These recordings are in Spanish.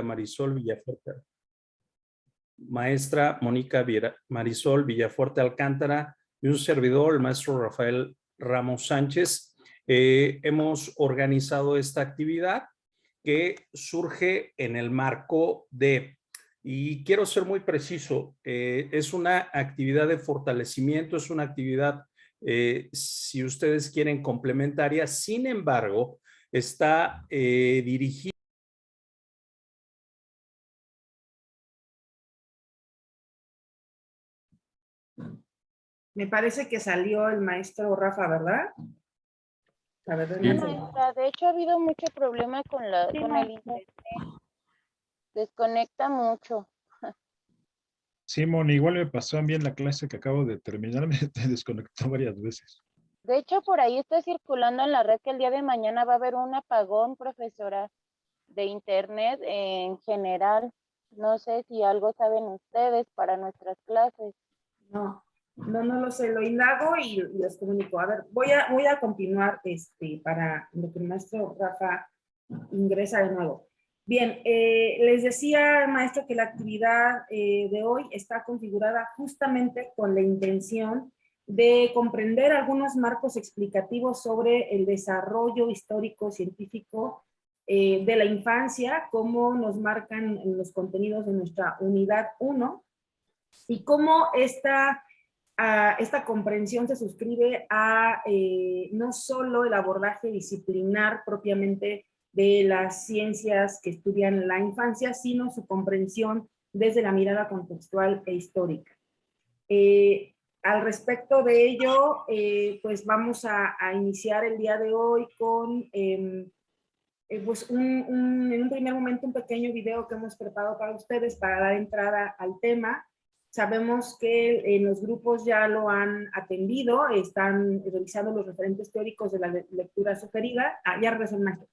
Marisol Villafuerte. Maestra Mónica Marisol Villafuerte Alcántara y un servidor, el maestro Rafael Ramos Sánchez. Hemos organizado esta actividad que surge en el marco de, y quiero ser muy preciso, es una actividad de fortalecimiento, es una actividad, si ustedes quieren, complementaria. Sin embargo, está dirigida. Me parece que salió el maestro Rafa, ¿verdad? A ver, Sí, maestra, de hecho ha habido mucho problema con el internet. Desconecta mucho. Simón, igual me pasó a mí en la clase que acabo de terminar, me desconectó varias veces. De hecho, por ahí está circulando en la red que el día de mañana va a haber un apagón, profesora, de internet en general. No sé si algo saben ustedes para nuestras clases. No lo sé, lo indago y les comunico. A ver, voy a continuar para lo que el maestro Rafa ingresa de nuevo. Bien, les decía, maestro, que la actividad de hoy está configurada justamente con la intención de comprender algunos marcos explicativos sobre el desarrollo histórico científico de la infancia, cómo nos marcan en los contenidos de nuestra unidad 1 y cómo esta comprensión se suscribe a no solo el abordaje disciplinar propiamente de las ciencias que estudian la infancia, sino su comprensión desde la mirada contextual e histórica. Al respecto de ello, pues vamos a iniciar el día de hoy con pues en un primer momento un pequeño video que hemos preparado para ustedes para dar entrada al tema. Sabemos que en los grupos ya lo han atendido, están revisando los referentes teóricos de la lectura sugerida. Ya regresó el maestro.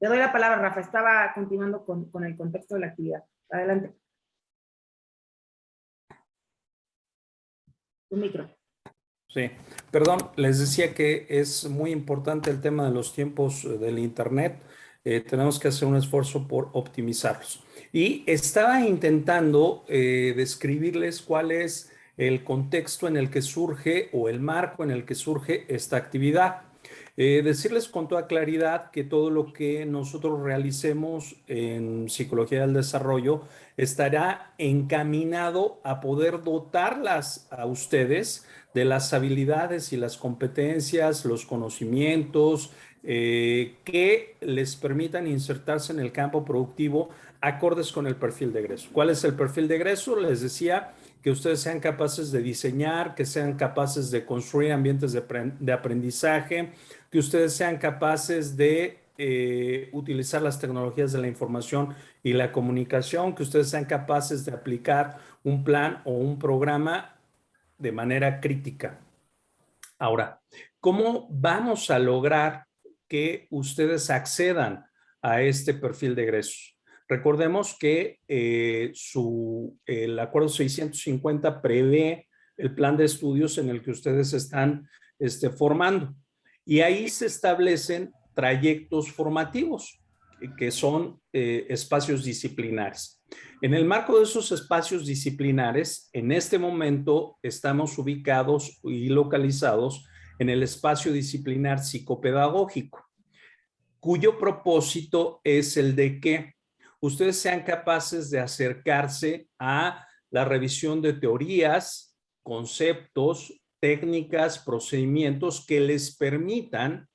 Le doy la palabra, Rafa. Estaba continuando con el contexto de la actividad. Adelante. Tu micro. Sí, perdón, les decía que es muy importante el tema de los tiempos del internet. Tenemos que hacer un esfuerzo por optimizarlos. Y estaba intentando describirles cuál es el contexto en el que surge o el marco en el que surge esta actividad. Decirles con toda claridad que todo lo que nosotros realicemos en Psicología del Desarrollo estará encaminado a poder dotarlas a ustedes de las habilidades y las competencias, los conocimientos que les permitan insertarse en el campo productivo acordes con el perfil de egreso. ¿Cuál es el perfil de egreso? Les decía que ustedes sean capaces de diseñar, que sean capaces de construir ambientes de aprendizaje, que ustedes sean capaces de utilizar las tecnologías de la información y la comunicación, que ustedes sean capaces de aplicar un plan o un programa de manera crítica. Ahora, ¿cómo vamos a lograr que ustedes accedan a este perfil de egresos? Recordemos que el acuerdo 650 prevé el plan de estudios en el que ustedes están formando. Y ahí se establecen trayectos formativos, que son espacios disciplinares. En el marco de esos espacios disciplinares, en este momento estamos ubicados y localizados en el espacio disciplinar psicopedagógico, cuyo propósito es el de que ustedes sean capaces de acercarse a la revisión de teorías, conceptos, técnicas, procedimientos que les permitan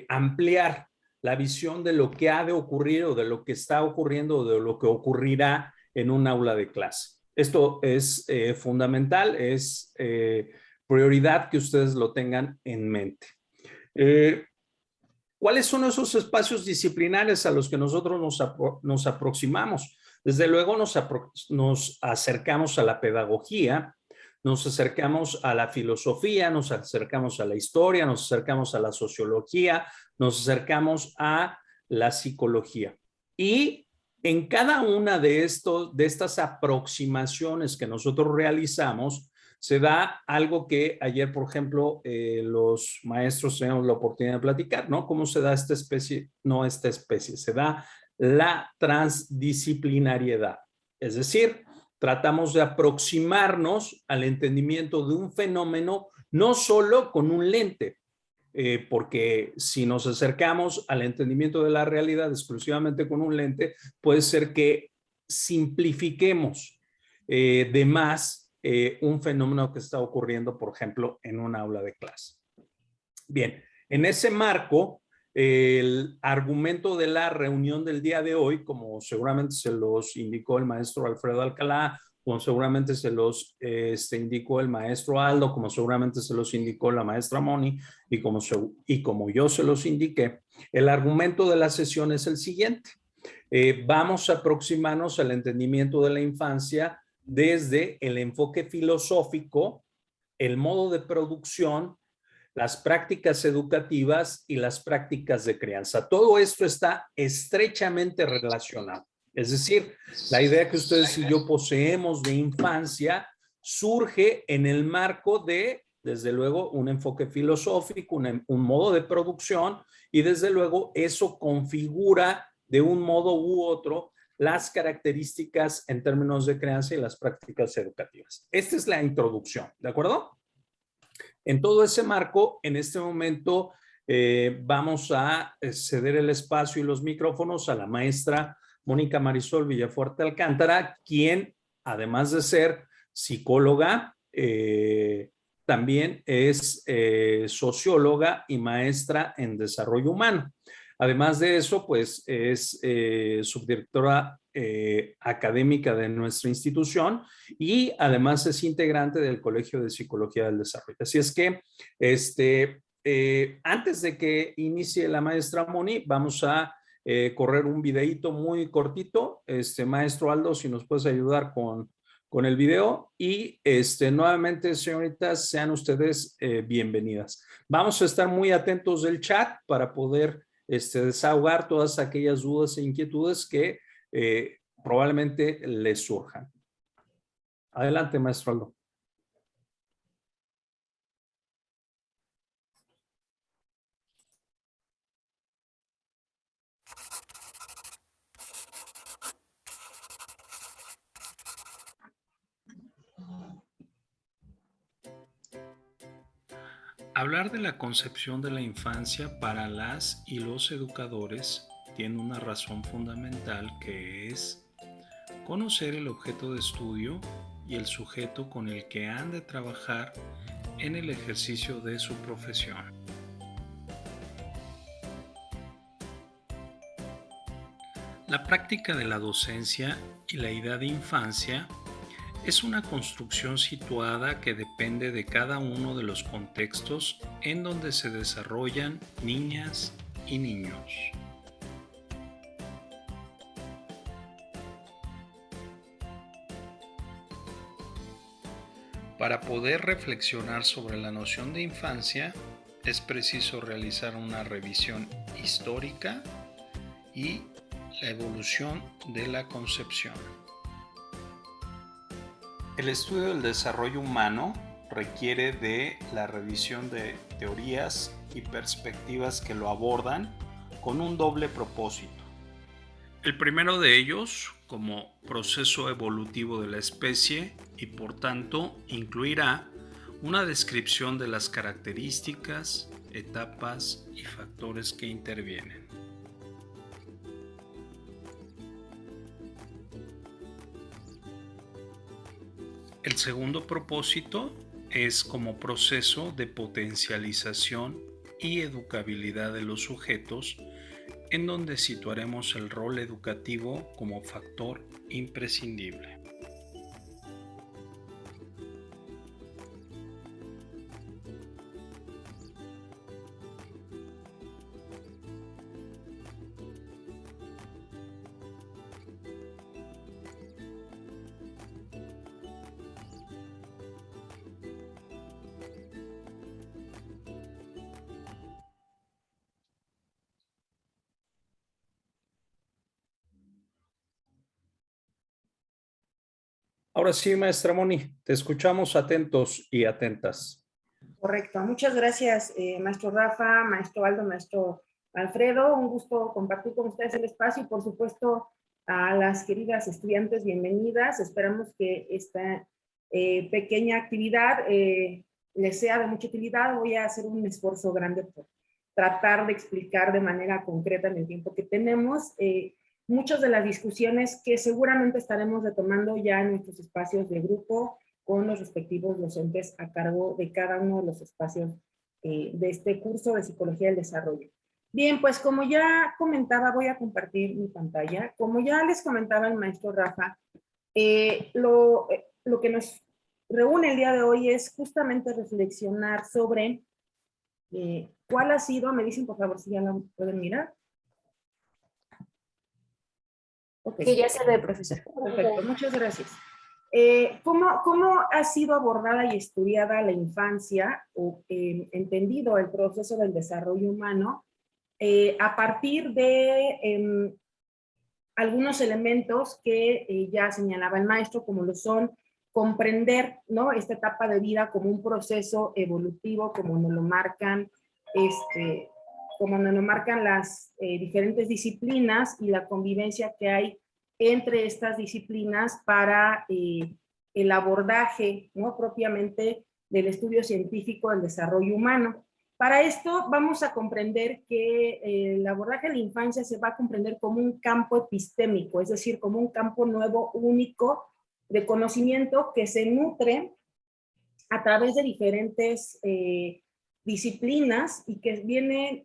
ampliar la visión de lo que ha de ocurrir o de lo que está ocurriendo o de lo que ocurrirá en un aula de clase. Esto es fundamental, es prioridad que ustedes lo tengan en mente. ¿Cuáles son esos espacios disciplinares a los que nosotros nos aproximamos? Desde luego nos acercamos a la pedagogía, nos acercamos a la filosofía, nos acercamos a la historia, nos acercamos a la sociología, nos acercamos a la psicología. Y en cada una de estas aproximaciones que nosotros realizamos, se da algo que ayer, por ejemplo, los maestros teníamos la oportunidad de platicar, ¿no? ¿Cómo se da esta especie? No esta especie, se da la transdisciplinariedad. Es decir, tratamos de aproximarnos al entendimiento de un fenómeno no solo con un lente, porque si nos acercamos al entendimiento de la realidad exclusivamente con un lente, puede ser que simplifiquemos de más un fenómeno que está ocurriendo, por ejemplo, en un aula de clase. Bien, en ese marco, el argumento de la reunión del día de hoy, como seguramente se los indicó el maestro Alfredo Alcalá, como seguramente se los indicó el maestro Aldo, como seguramente se los indicó la maestra Moni, y como yo se los indiqué, el argumento de la sesión es el siguiente. Vamos a aproximarnos al entendimiento de la infancia desde el enfoque filosófico, el modo de producción, las prácticas educativas y las prácticas de crianza. Todo esto está estrechamente relacionado. Es decir, la idea que ustedes y yo poseemos de infancia surge en el marco de, desde luego, un enfoque filosófico, un modo de producción, y desde luego eso configura de un modo u otro las características en términos de crianza y las prácticas educativas. Esta es la introducción, ¿de acuerdo? En todo ese marco, en este momento vamos a ceder el espacio y los micrófonos a la maestra Mónica Marisol Villafuerte Alcántara, quien, además de ser psicóloga, también es socióloga y maestra en desarrollo humano. Además de eso, pues es subdirectora académica de nuestra institución y además es integrante del Colegio de Psicología del Desarrollo. Así es que antes de que inicie la maestra Moni, vamos a correr un videíto muy cortito. Maestro Aldo, si nos puedes ayudar con el video y nuevamente, señoritas, sean ustedes bienvenidas. Vamos a estar muy atentos del chat para poder desahogar todas aquellas dudas e inquietudes que probablemente les surjan. Adelante, maestro Aldo. Hablar de la concepción de la infancia para las y los educadores tiene una razón fundamental, que es conocer el objeto de estudio y el sujeto con el que han de trabajar en el ejercicio de su profesión. La práctica de la docencia y la idea de infancia es una construcción situada que depende de cada uno de los contextos en donde se desarrollan niñas y niños. Para poder reflexionar sobre la noción de infancia, es preciso realizar una revisión histórica y la evolución de la concepción. El estudio del desarrollo humano requiere de la revisión de teorías y perspectivas que lo abordan con un doble propósito. El primero de ellos, como proceso evolutivo de la especie, y por tanto incluirá una descripción de las características, etapas y factores que intervienen. El segundo propósito es como proceso de potencialización y educabilidad de los sujetos, en donde situaremos el rol educativo como factor imprescindible. Ahora sí, maestra Moni, te escuchamos atentos y atentas. Correcto. Muchas gracias, maestro Rafa, maestro Aldo, maestro Alfredo. Un gusto compartir con ustedes el espacio y, por supuesto, a las queridas estudiantes, bienvenidas. Esperamos que esta pequeña actividad les sea de mucha utilidad. Voy a hacer un esfuerzo grande por tratar de explicar de manera concreta en el tiempo que tenemos muchas de las discusiones que seguramente estaremos retomando ya en nuestros espacios de grupo con los respectivos docentes a cargo de cada uno de los espacios de este curso de Psicología del Desarrollo. Bien, pues como ya comentaba, voy a compartir mi pantalla. Como ya les comentaba el maestro Rafa, lo que nos reúne el día de hoy es justamente reflexionar sobre cuál ha sido, me dicen por favor si ya la pueden mirar. Okay. Que ya se ve, profesor. Perfecto, muchas gracias. ¿Cómo ha sido abordada y estudiada la infancia o entendido el proceso del desarrollo humano a partir de algunos elementos que ya señalaba el maestro, como lo son comprender, ¿no?, esta etapa de vida como un proceso evolutivo, como nos lo marcan, las diferentes disciplinas y la convivencia que hay entre estas disciplinas para el abordaje, ¿no?, propiamente del estudio científico del desarrollo humano. Para esto vamos a comprender que el abordaje de la infancia se va a comprender como un campo epistémico, es decir, como un campo nuevo, único, de conocimiento que se nutre a través de diferentes disciplinas y que viene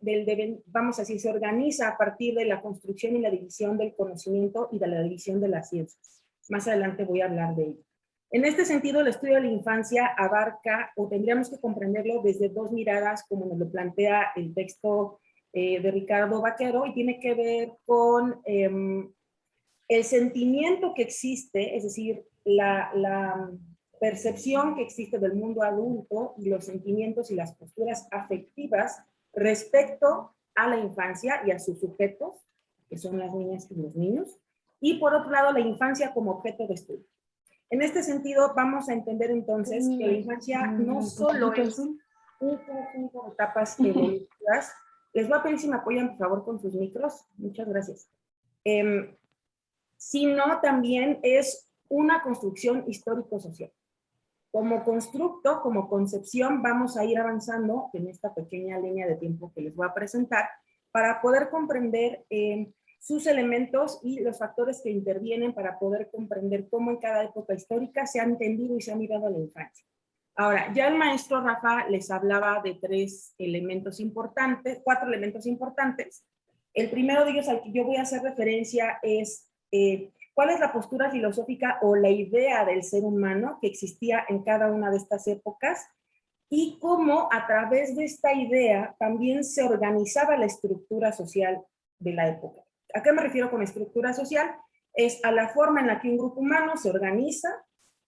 vamos a decir, se organiza a partir de la construcción y la división del conocimiento y de la división de las ciencias. Más adelante voy a hablar de ello. En este sentido, el estudio de la infancia abarca, o tendríamos que comprenderlo desde dos miradas, como nos lo plantea el texto de Ricardo Vaquero, y tiene que ver con el sentimiento que existe, es decir, la percepción que existe del mundo adulto y los sentimientos y las posturas afectivas respecto a la infancia y a sus sujetos, que son las niñas y los niños, y por otro lado, la infancia como objeto de estudio. En este sentido, vamos a entender entonces que la infancia no solo es un conjunto de etapas evolutivas. Les voy a pedir si me apoyan, por favor, con sus micros. Muchas gracias. Sino también es una construcción histórico-social. Como constructo, como concepción, vamos a ir avanzando en esta pequeña línea de tiempo que les voy a presentar para poder comprender sus elementos y los factores que intervienen para poder comprender cómo en cada época histórica se ha entendido y se ha mirado a la infancia. Ahora, ya el maestro Rafa les hablaba de cuatro elementos importantes. El primero de ellos al que yo voy a hacer referencia es cuál es la postura filosófica o la idea del ser humano que existía en cada una de estas épocas y cómo a través de esta idea también se organizaba la estructura social de la época. ¿A qué me refiero con estructura social? Es a la forma en la que un grupo humano se organiza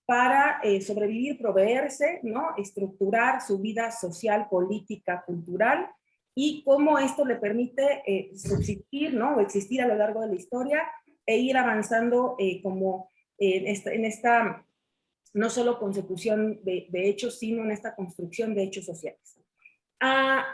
para sobrevivir, proveerse, ¿no?, estructurar su vida social, política, cultural, y cómo esto le permite subsistir, ¿no?, o existir a lo largo de la historia e ir avanzando en esta no solo consecución de hechos, sino en esta construcción de hechos sociales.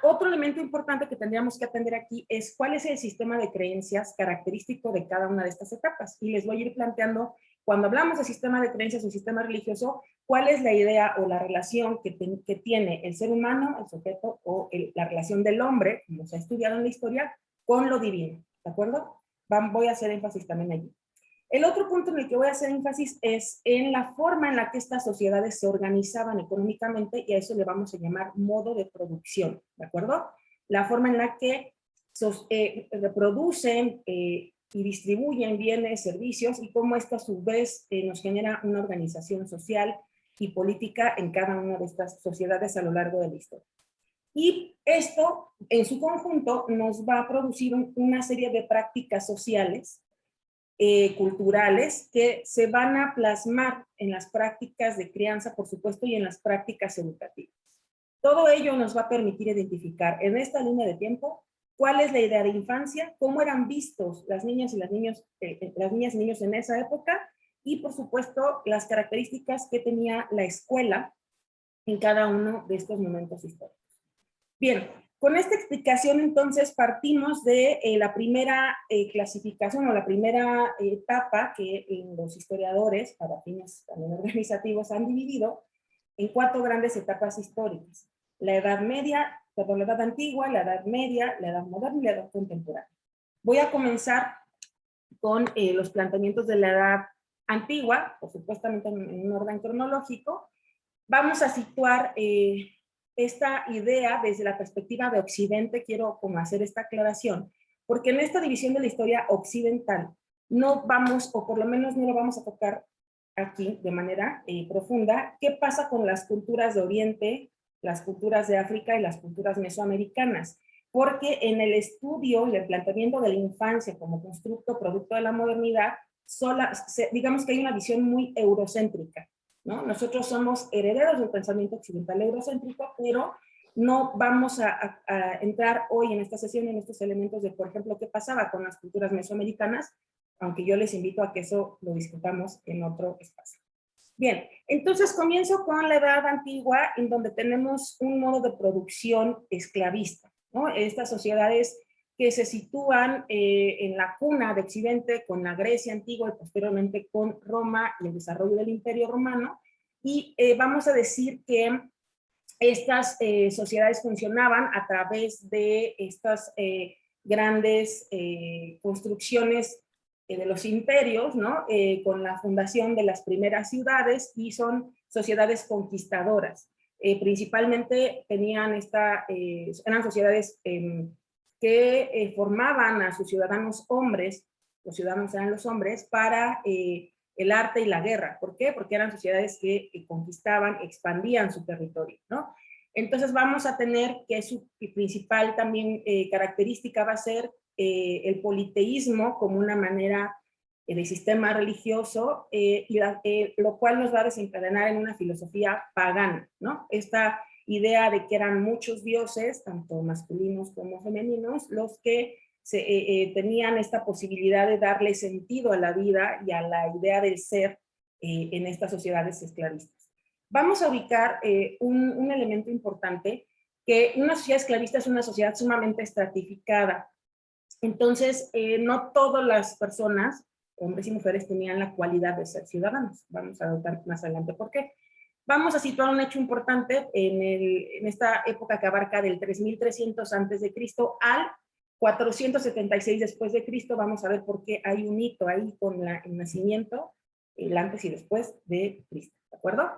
Otro elemento importante que tendríamos que atender aquí es cuál es el sistema de creencias característico de cada una de estas etapas. Y les voy a ir planteando, cuando hablamos de sistema de creencias o sistema religioso, cuál es la idea o la relación que tiene el ser humano, el sujeto, o la relación del hombre, como se ha estudiado en la historia, con lo divino. ¿De acuerdo? Voy a hacer énfasis también allí. El otro punto en el que voy a hacer énfasis es en la forma en la que estas sociedades se organizaban económicamente, y a eso le vamos a llamar modo de producción, ¿de acuerdo? La forma en la que reproducen y distribuyen bienes, servicios, y cómo esto a su vez nos genera una organización social y política en cada una de estas sociedades a lo largo de la historia. Y esto, en su conjunto, nos va a producir una serie de prácticas sociales, culturales, que se van a plasmar en las prácticas de crianza, por supuesto, y en las prácticas educativas. Todo ello nos va a permitir identificar en esta línea de tiempo cuál es la idea de infancia, cómo eran vistos las niñas y niños en esa época, y por supuesto las características que tenía la escuela en cada uno de estos momentos históricos. Bien, con esta explicación entonces partimos de la primera clasificación o la primera etapa que los historiadores, para fines también organizativos, han dividido en 4 grandes etapas históricas: la Edad Media, perdón, la Edad Antigua, la Edad Media, la Edad Moderna y la Edad Contemporánea. Voy a comenzar con los planteamientos de la Edad Antigua, por supuestamente en un orden cronológico. Vamos a situar esta idea desde la perspectiva de Occidente. Quiero como hacer esta aclaración, porque en esta división de la historia occidental no vamos, o por lo menos no lo vamos a tocar aquí de manera profunda, qué pasa con las culturas de Oriente, las culturas de África y las culturas mesoamericanas, porque en el estudio y el planteamiento de la infancia como constructo producto de la modernidad, digamos que hay una visión muy eurocéntrica, ¿no? Nosotros somos herederos del pensamiento occidental eurocéntrico, pero no vamos a entrar hoy en esta sesión en estos elementos de, por ejemplo, qué pasaba con las culturas mesoamericanas, aunque yo les invito a que eso lo discutamos en otro espacio. Bien, entonces comienzo con la Edad Antigua, en donde tenemos un modo de producción esclavista, ¿no? Estas sociedades que se sitúan en la cuna de Occidente con la Grecia antigua y posteriormente con Roma y el desarrollo del Imperio Romano, y vamos a decir que estas sociedades funcionaban a través de estas grandes construcciones de los imperios, ¿no? Con la fundación de las primeras ciudades, y son sociedades conquistadoras. Principalmente tenían eran sociedades que formaban a sus ciudadanos hombres, los ciudadanos eran los hombres, para el arte y la guerra. ¿Por qué? Porque eran sociedades que conquistaban, expandían su territorio, ¿no? Entonces vamos a tener que su principal también característica va a ser el politeísmo como una manera de sistema religioso, lo cual nos va a desencadenar en una filosofía pagana, ¿no? Esta idea de que eran muchos dioses, tanto masculinos como femeninos, los que tenían esta posibilidad de darle sentido a la vida y a la idea del ser en estas sociedades esclavistas. Vamos a ubicar un elemento importante, que una sociedad esclavista es una sociedad sumamente estratificada. Entonces, no todas las personas, hombres y mujeres, tenían la cualidad de ser ciudadanos. Vamos a notar más adelante por qué. Vamos a situar un hecho importante en esta época que abarca del 3300 a.C. al 476 después de Cristo. Vamos a ver por qué hay un hito ahí con el nacimiento, el antes y después de Cristo, ¿de acuerdo?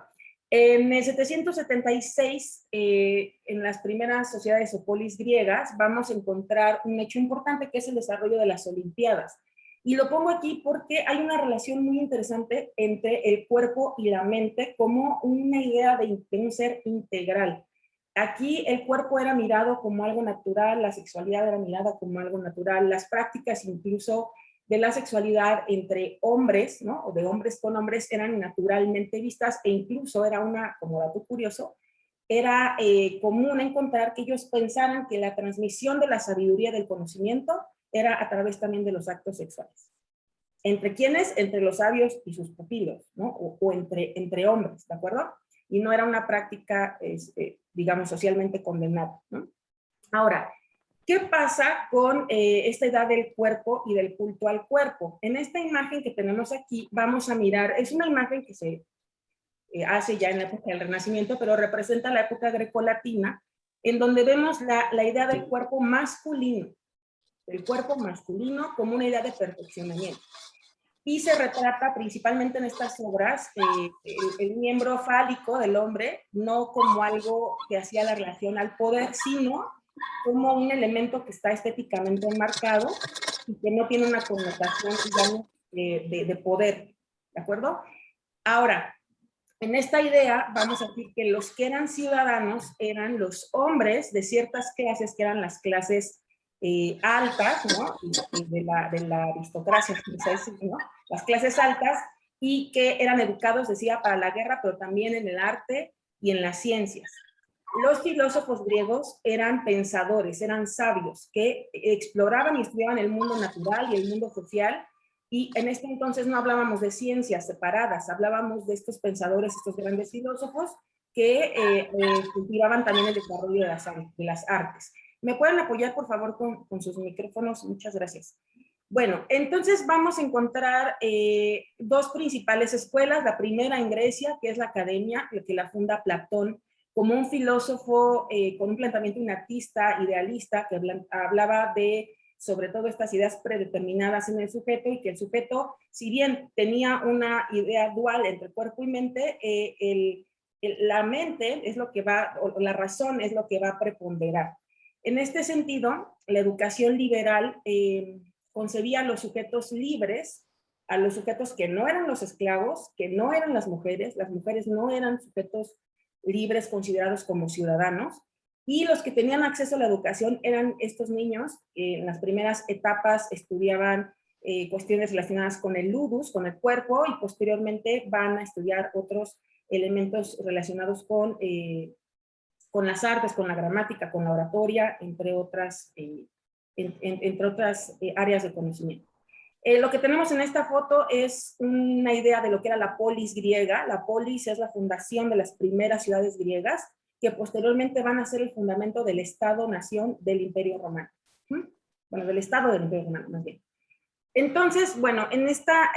En el 776, en las primeras sociedades o polis griegas, vamos a encontrar un hecho importante, que es el desarrollo de las Olimpiadas. Y lo pongo aquí porque hay una relación muy interesante entre el cuerpo y la mente como una idea de un ser integral. Aquí el cuerpo era mirado como algo natural, la sexualidad era mirada como algo natural, las prácticas incluso de la sexualidad entre hombres, ¿no? O de hombres con hombres, eran naturalmente vistas, e incluso era como dato curioso, era común encontrar que ellos pensaran que la transmisión de la sabiduría del conocimiento era a través también de los actos sexuales. ¿Entre quiénes? Entre los sabios y sus pupilos, ¿no? O entre hombres, ¿de acuerdo? Y no era una práctica, digamos, socialmente condenada, ¿no? Ahora, ¿qué pasa con esta edad del cuerpo y del culto al cuerpo? En esta imagen que tenemos aquí, vamos a mirar, es una imagen que se hace ya en la época del Renacimiento, pero representa la época grecolatina, en donde vemos la idea del cuerpo masculino como una idea de perfeccionamiento. Y se retrata principalmente en estas obras el miembro fálico del hombre, no como algo que hacía la relación al poder, sino como un elemento que está estéticamente enmarcado y que no tiene una connotación, digamos, de poder, ¿de acuerdo? Ahora, en esta idea vamos a decir que los que eran ciudadanos eran los hombres de ciertas clases, que eran las clases altas, ¿no? De la aristocracia, ¿no? Las clases altas, y que eran educados, decía, para la guerra, pero también en el arte y en las ciencias. Los filósofos griegos eran pensadores, eran sabios, que exploraban y estudiaban el mundo natural y el mundo social, Y en este entonces no hablábamos de ciencias separadas, hablábamos de estos pensadores, estos grandes filósofos que cultivaban también el desarrollo de las artes. ¿Me pueden apoyar, por favor, con sus micrófonos? Muchas gracias. Bueno, entonces vamos a encontrar dos principales escuelas. La primera en Grecia, que es la academia, que la funda Platón, como un filósofo con un planteamiento inartista, idealista, que hablaba de, sobre todo, estas ideas predeterminadas en el sujeto, y que el sujeto, si bien tenía una idea dual entre cuerpo y mente, la mente es lo que va, o la razón es lo que va a preponderar. En este sentido, la educación liberal concebía a los sujetos libres, a los sujetos que no eran los esclavos, que no eran las mujeres no eran sujetos libres considerados como ciudadanos, y los que tenían acceso a la educación eran estos niños que en las primeras etapas estudiaban cuestiones relacionadas con el ludus, con el cuerpo, y posteriormente van a estudiar otros elementos relacionados con las artes, con la gramática, con la oratoria, entre otras áreas de conocimiento. Lo que tenemos en esta foto es una idea de lo que era la polis griega. La polis es la fundación de las primeras ciudades griegas, que posteriormente van a ser el fundamento del Estado-nación del Imperio Romano. Bueno, del Estado del Imperio Romano, más bien. Entonces, bueno, en esta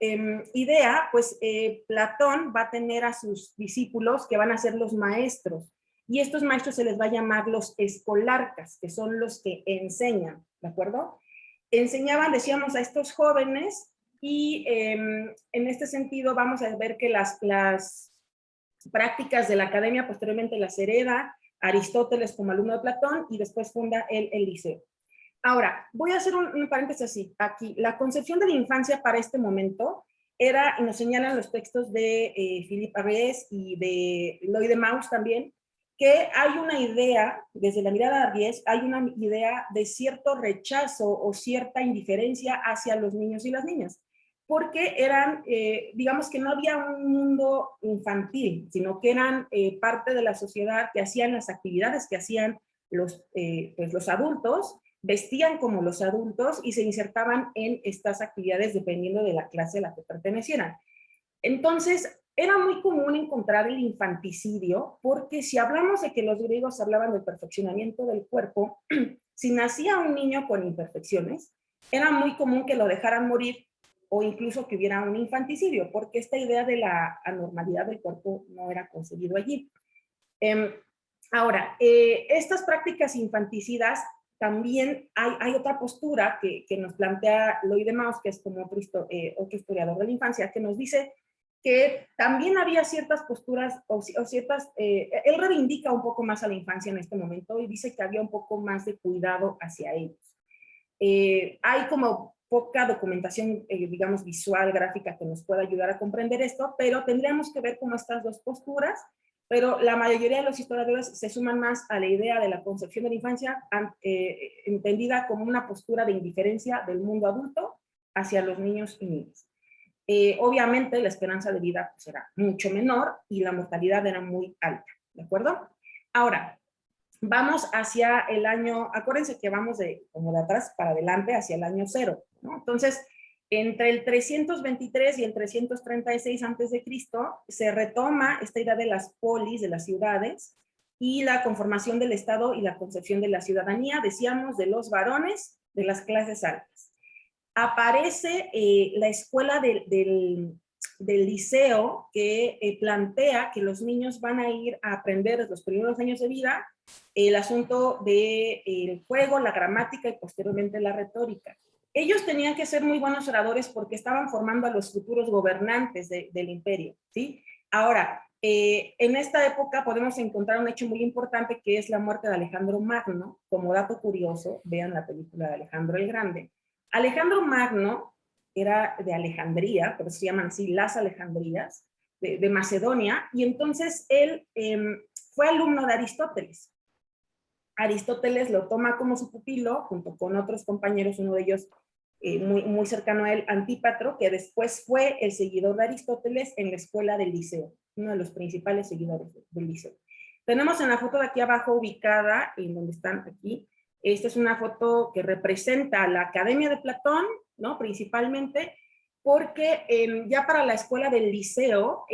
idea, pues Platón va a tener a sus discípulos que van a ser los maestros, y estos maestros se les va a llamar los escolarcas, que son los que enseñan, ¿de acuerdo? Enseñaban, decíamos, a estos jóvenes, y en este sentido vamos a ver que las prácticas de la academia posteriormente las hereda Aristóteles como alumno de Platón, y después funda el liceo. Ahora, voy a hacer un paréntesis aquí. La concepción de la infancia para este momento era, y nos señalan los textos de Philippe Arrest y de Loy de Mauss también, que hay una idea, desde la mirada de Arrest, hay una idea de cierto rechazo o cierta indiferencia hacia los niños y las niñas, porque eran, digamos que no había un mundo infantil, sino que eran parte de la sociedad, que hacían las actividades que hacían pues los adultos, vestían como los adultos y se insertaban en estas actividades dependiendo de la clase a la que pertenecieran. Entonces, era muy común encontrar el infanticidio, porque si hablamos de que los griegos hablaban del perfeccionamiento del cuerpo, si nacía un niño con imperfecciones, era muy común que lo dejaran morir, o incluso que hubiera un infanticidio, porque esta idea de la anormalidad del cuerpo no era concebido allí. Ahora, estas prácticas infanticidas, también hay otra postura que nos plantea Loy de Mauss, que es como otro historiador de la infancia, que nos dice que también había ciertas posturas o ciertas, él reivindica un poco más a la infancia en este momento y dice que había un poco más de cuidado hacia ellos. Hay como poca documentación, digamos, visual, gráfica, que nos pueda ayudar a comprender esto, pero tendríamos que ver cómo estas dos posturas, pero la mayoría de los historiadores se suman más a la idea de la concepción de la infancia entendida como una postura de indiferencia del mundo adulto hacia los niños y niñas. Obviamente la esperanza de vida pues, era mucho menor y la mortalidad era muy alta, ¿de acuerdo? Ahora, vamos hacia el año, acuérdense que vamos como de atrás para adelante hacia el año 0, ¿no? Entonces, entre el 323 y el 336 a.C. se retoma esta idea de las polis, de las ciudades, y la conformación del Estado y la concepción de la ciudadanía, decíamos, de los varones de las clases altas. Aparece la escuela del liceo, que plantea que los niños van a ir a aprender desde los primeros años de vida el asunto del juego, la gramática y posteriormente la retórica. Ellos tenían que ser muy buenos oradores porque estaban formando a los futuros gobernantes del imperio, ¿sí? Ahora, en esta época podemos encontrar un hecho muy importante, que es la muerte de Alejandro Magno. Como dato curioso, vean la película de Alejandro el Grande. Alejandro Magno era de Alejandría, pero se llaman así las Alejandrías, de Macedonia, y entonces él fue alumno de Aristóteles. Aristóteles lo toma como su pupilo, junto con otros compañeros, uno de ellos muy cercano a él, Antípatro, que después fue el seguidor de Aristóteles en la escuela del liceo, uno de los principales seguidores del liceo. Tenemos en la foto de aquí abajo ubicada, en donde están aquí, esta es una foto que representa la Academia de Platón ¿no? Principalmente porque ya para la escuela del liceo,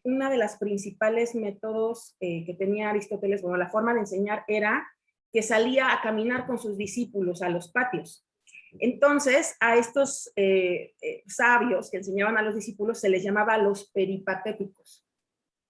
una de las principales métodos que tenía Aristóteles, bueno, la forma de enseñar era que salía a caminar con sus discípulos a los patios. Entonces, a estos sabios que enseñaban a los discípulos se les llamaba los peripatéticos.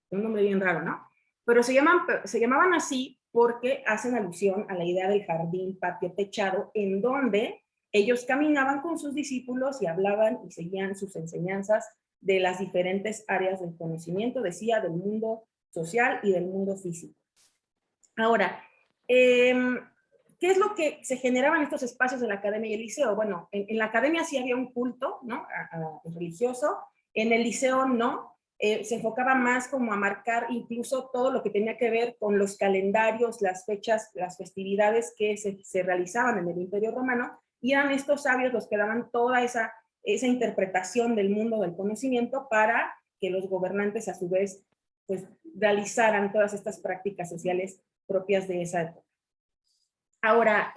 Un nombre bien raro, ¿no? Pero se llamaban así porque hacen alusión a la idea del jardín patio techado, en donde ellos caminaban con sus discípulos y hablaban y seguían sus enseñanzas de las diferentes áreas del conocimiento, decía, del mundo social y del mundo físico. Ahora, ¿qué es lo que se generaba en estos espacios de la academia y el liceo? Bueno, en la academia sí había un culto, ¿no? Religioso, en el liceo no. Se enfocaba más como a marcar incluso todo lo que tenía que ver con los calendarios, las fechas, las festividades que se realizaban en el Imperio Romano, y eran estos sabios los que daban toda esa interpretación del mundo del conocimiento para que los gobernantes a su vez pues realizaran todas estas prácticas sociales propias de esa época. Ahora,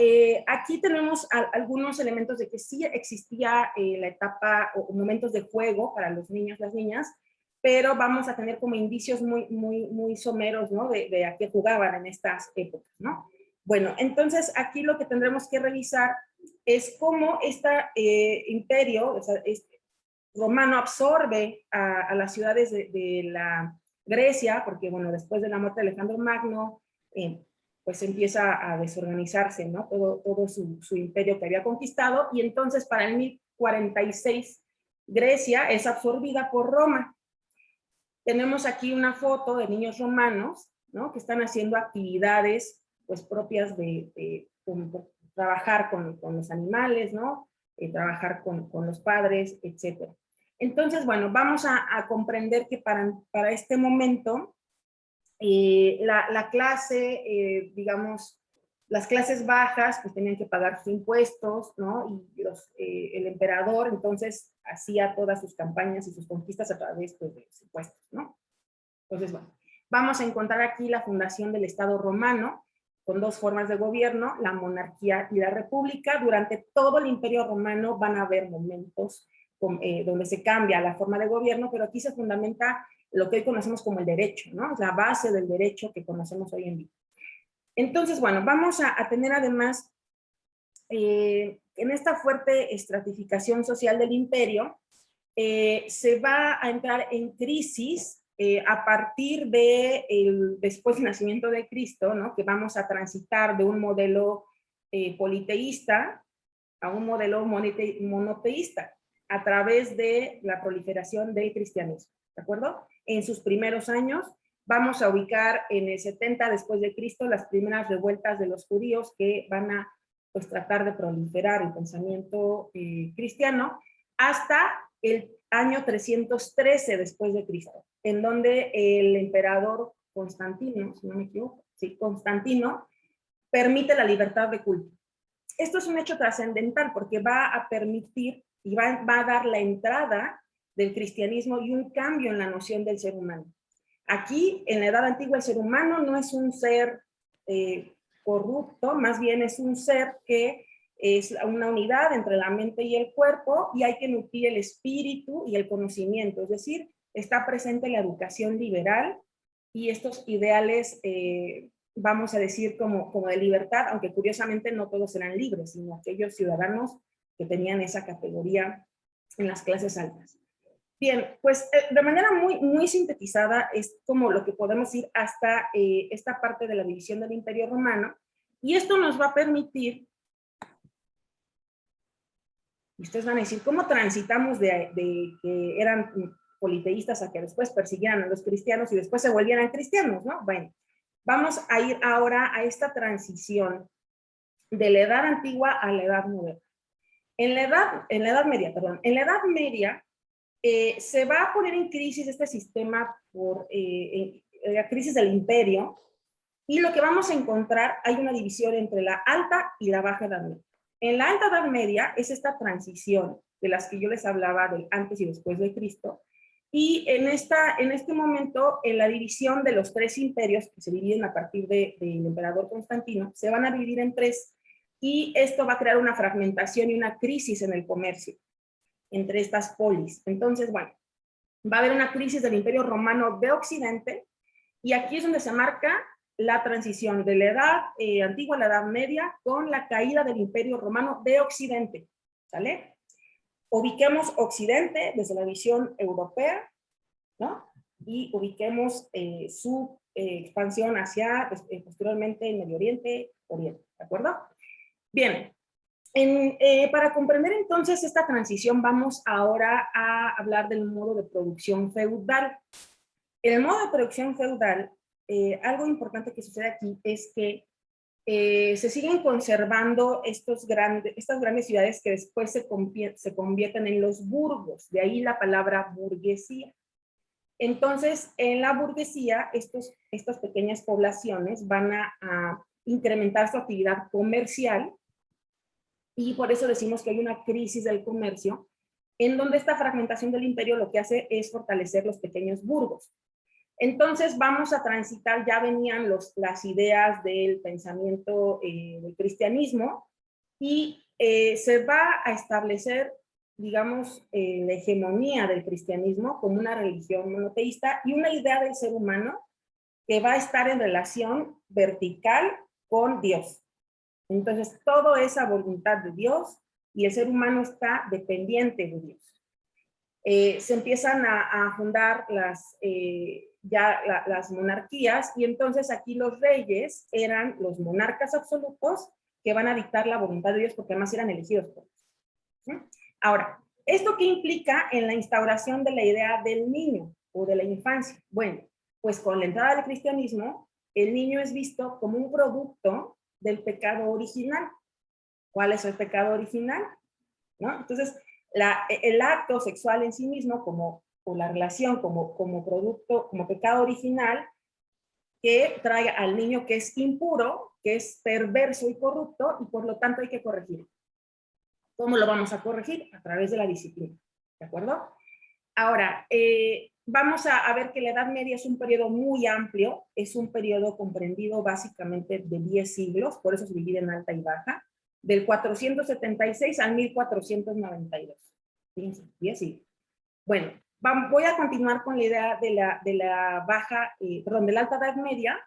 aquí tenemos algunos elementos de que sí existía la etapa o momentos de juego para los niños, las niñas, pero vamos a tener como indicios muy someros, ¿no? De a qué jugaban en estas épocas, ¿no? Bueno, entonces aquí lo que tendremos que revisar es cómo este imperio, o sea, romano, absorbe a las ciudades de la Grecia, porque bueno, después de la muerte de Alejandro Magno, pues empieza a desorganizarse, ¿no? Todo su imperio que había conquistado, y entonces para el 1046 Grecia es absorbida por Roma. Tenemos aquí una foto de niños romanos, ¿no? Que están haciendo actividades pues propias de trabajar con los animales, ¿no? Trabajar con los padres, etc. Entonces, bueno, vamos a comprender que para este momento la clase, digamos, las clases bajas pues tenían que pagar sus impuestos, ¿no? Y el emperador entonces hacía todas sus campañas y sus conquistas a través pues, de los impuestos, ¿no? Entonces, bueno, vamos a encontrar aquí la fundación del Estado romano con dos formas de gobierno, la monarquía y la república. Durante todo el Imperio Romano van a haber momentos donde se cambia la forma de gobierno, pero aquí se fundamenta lo que hoy conocemos como el derecho, ¿no? Es la base del derecho que conocemos hoy en día. Entonces, bueno, vamos a tener además, en esta fuerte estratificación social del imperio, se va a entrar en crisis a partir después del nacimiento de Cristo, ¿no? Que vamos a transitar de un modelo politeísta a un modelo monoteísta a través de la proliferación del cristianismo, ¿de acuerdo? En sus primeros años vamos a ubicar en el 70 después de Cristo las primeras revueltas de los judíos que van a pues, tratar de proliferar el pensamiento cristiano hasta el año 313 después de Cristo, en donde el emperador Constantino, si no me equivoco, sí, Constantino, permite la libertad de culto. Esto es un hecho trascendental porque va a permitir y va a dar la entrada del cristianismo y un cambio en la noción del ser humano. Aquí, en la Edad Antigua, el ser humano no es un ser corrupto, más bien es un ser que es una unidad entre la mente y el cuerpo, y hay que nutrir el espíritu y el conocimiento, es decir, está presente la educación liberal y estos ideales, vamos a decir, como de libertad, aunque curiosamente no todos eran libres, sino aquellos ciudadanos que tenían esa categoría en las clases altas. Bien, pues de manera muy sintetizada es como lo que podemos ir hasta esta parte de la división del Imperio Romano, y esto nos va a permitir, y ustedes van a decir, ¿cómo transitamos de que eran politeístas a que después persiguieran a los cristianos y después se volvieran cristianos, ¿no? Bueno, vamos a ir ahora a esta transición de la Edad Antigua a la Edad Moderna. En la Edad Media, se va a poner en crisis este sistema por la crisis del imperio, y lo que vamos a encontrar, hay una división entre la alta y la baja Edad Media. En la alta Edad Media es esta transición de las que yo les hablaba del antes y después de Cristo, y en este momento, en la división de los tres imperios, que se dividen a partir del emperador Constantino, se van a dividir en tres, y esto va a crear una fragmentación y una crisis en el comercio. entre estas polis. Entonces, bueno, va a haber una crisis del Imperio Romano de Occidente, y aquí es donde se marca la transición de la edad antigua a la edad media con la caída del Imperio Romano de Occidente, ¿sale? Ubiquemos Occidente desde la visión europea, ¿no? Y ubiquemos su expansión hacia, posteriormente, el Medio Oriente, Oriente, ¿de acuerdo? Bien, para comprender entonces esta transición, vamos ahora a hablar del modo de producción feudal. En el modo de producción feudal, algo importante que sucede aquí es que se siguen conservando estas grandes ciudades que después se convierten en los burgos, de ahí la palabra burguesía. Entonces, en la burguesía, estas pequeñas poblaciones van a incrementar su actividad comercial, y por eso decimos que hay una crisis del comercio, en donde esta fragmentación del imperio lo que hace es fortalecer los pequeños burgos. Entonces vamos a transitar, ya venían las ideas del pensamiento del cristianismo, y se va a establecer, digamos, la hegemonía del cristianismo como una religión monoteísta y una idea del ser humano que va a estar en relación vertical con Dios. Entonces, todo es a voluntad de Dios y el ser humano está dependiente de Dios. Se empiezan a fundar las monarquías, y entonces aquí los reyes eran los monarcas absolutos que van a dictar la voluntad de Dios, porque además eran elegidos por Dios. ¿Sí? Ahora, ¿esto qué implica en la instauración de la idea del niño o de la infancia? Bueno, pues con la entrada del cristianismo, el niño es visto como un producto del pecado original. ¿Cuál es el pecado original? ¿No? Entonces, el acto sexual en sí mismo, o la relación como producto, como pecado original, que trae al niño que es impuro, que es perverso y corrupto, y por lo tanto hay que corregirlo. ¿Cómo lo vamos a corregir? A través de la disciplina, ¿de acuerdo? Ahora, vamos a ver que la Edad Media es un periodo muy amplio, es un periodo comprendido básicamente de 10 siglos, por eso se divide en alta y baja, del 476 al 1492. Fíjense, 10 siglos. Bueno, voy a continuar con la idea de la Alta Edad Media,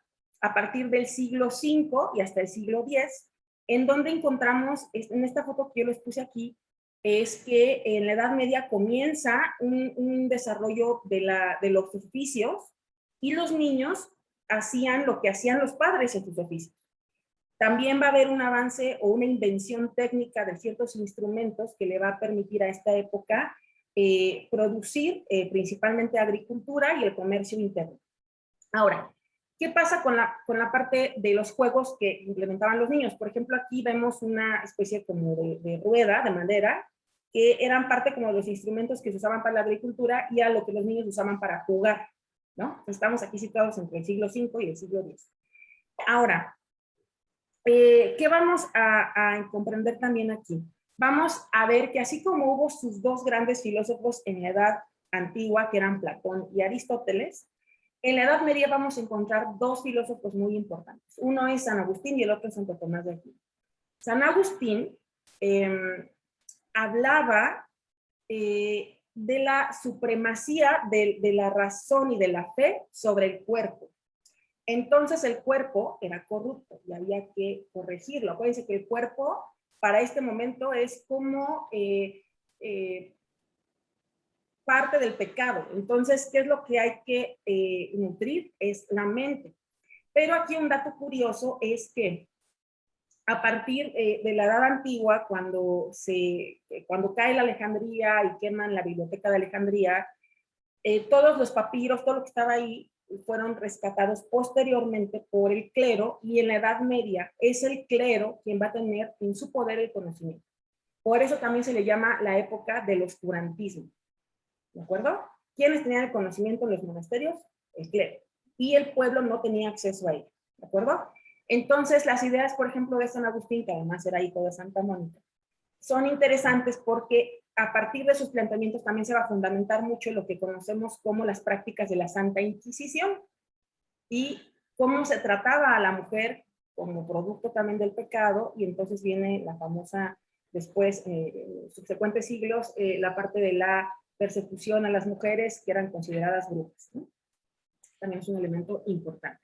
a partir del siglo V y hasta el siglo X, en donde encontramos, en esta foto que yo les puse aquí, es que en la Edad Media comienza un desarrollo de los oficios, y los niños hacían lo que hacían los padres en sus oficios. También va a haber un avance o una invención técnica de ciertos instrumentos que le va a permitir a esta época producir principalmente agricultura y el comercio interno. Ahora, ¿qué pasa con la parte de los juegos que implementaban los niños? Por ejemplo, aquí vemos una especie como de rueda de madera, que eran parte como de los instrumentos que se usaban para la agricultura y a lo que los niños usaban para jugar, ¿no? Estamos aquí situados entre el siglo V y el siglo X. Ahora, ¿qué vamos a comprender también aquí? Vamos a ver que así como hubo sus dos grandes filósofos en la Edad Antigua, que eran Platón y Aristóteles, en la Edad Media vamos a encontrar dos filósofos muy importantes. Uno es San Agustín y el otro es Santo Tomás de Aquino. San Agustín hablaba de la supremacía de la razón y de la fe sobre el cuerpo. Entonces el cuerpo era corrupto y había que corregirlo. Acuérdense que el cuerpo para este momento es como parte del pecado. Entonces, ¿qué es lo que hay que nutrir? Es la mente. Pero aquí un dato curioso es que a partir de la Edad Antigua, cuando cae la Alejandría y queman la biblioteca de Alejandría, todos los papiros, todo lo que estaba ahí, fueron rescatados posteriormente por el clero, y en la Edad Media es el clero quien va a tener en su poder el conocimiento. Por eso también se le llama la época del oscurantismo. ¿De acuerdo? ¿Quiénes tenían el conocimiento en los monasterios? El clero. Y el pueblo no tenía acceso a ello. ¿De acuerdo? Entonces, las ideas, por ejemplo, de San Agustín, que además era hijo de Santa Mónica, son interesantes porque a partir de sus planteamientos también se va a fundamentar mucho lo que conocemos como las prácticas de la Santa Inquisición y cómo se trataba a la mujer como producto también del pecado, y entonces viene la famosa después, en subsecuentes siglos, la parte de la persecución a las mujeres que eran consideradas brujas, ¿no? También es un elemento importante.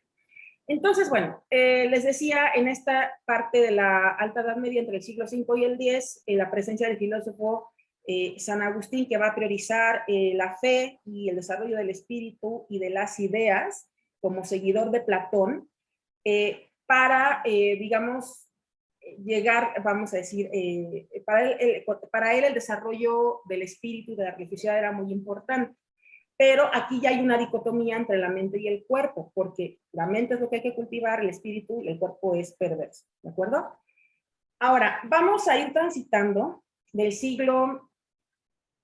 Entonces, bueno, les decía, en esta parte de la Alta Edad Media, entre el siglo V y el X, la presencia del filósofo San Agustín, que va a priorizar la fe y el desarrollo del espíritu y de las ideas, como seguidor de Platón, para, digamos, llegar, vamos a decir, para él el desarrollo del espíritu y de la religiosidad era muy importante. Pero aquí ya hay una dicotomía entre la mente y el cuerpo, porque la mente es lo que hay que cultivar, el espíritu, y el cuerpo es perverso, ¿de acuerdo? Ahora, vamos a ir transitando del siglo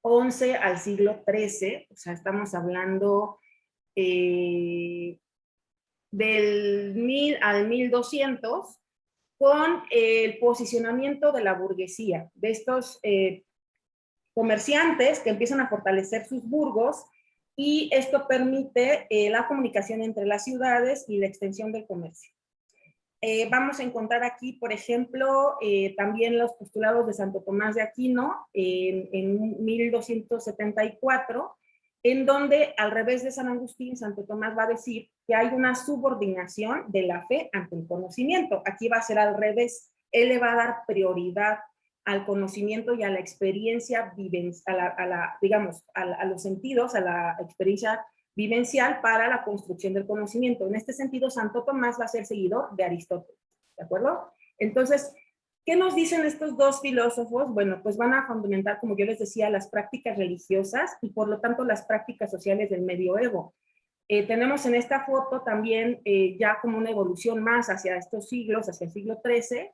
XI al siglo XIII, o sea, estamos hablando del 1000 al 1200, con el posicionamiento de la burguesía, de estos comerciantes que empiezan a fortalecer sus burgos, y esto permite la comunicación entre las ciudades y la extensión del comercio. Vamos a encontrar aquí, por ejemplo, también los postulados de Santo Tomás de Aquino en 1274, en donde, al revés de San Agustín, Santo Tomás va a decir que hay una subordinación de la fe ante el conocimiento. Aquí va a ser al revés. Él le va a dar prioridad al conocimiento y a la experiencia, digamos, a los sentidos, a la experiencia vivencial para la construcción del conocimiento. En este sentido, Santo Tomás va a ser seguidor de Aristóteles, ¿de acuerdo? Entonces, ¿qué nos dicen estos dos filósofos? Bueno, pues van a fundamentar, como yo les decía, las prácticas religiosas y por lo tanto las prácticas sociales del medioevo. Tenemos en esta foto también ya como una evolución más hacia estos siglos, hacia el siglo XIII.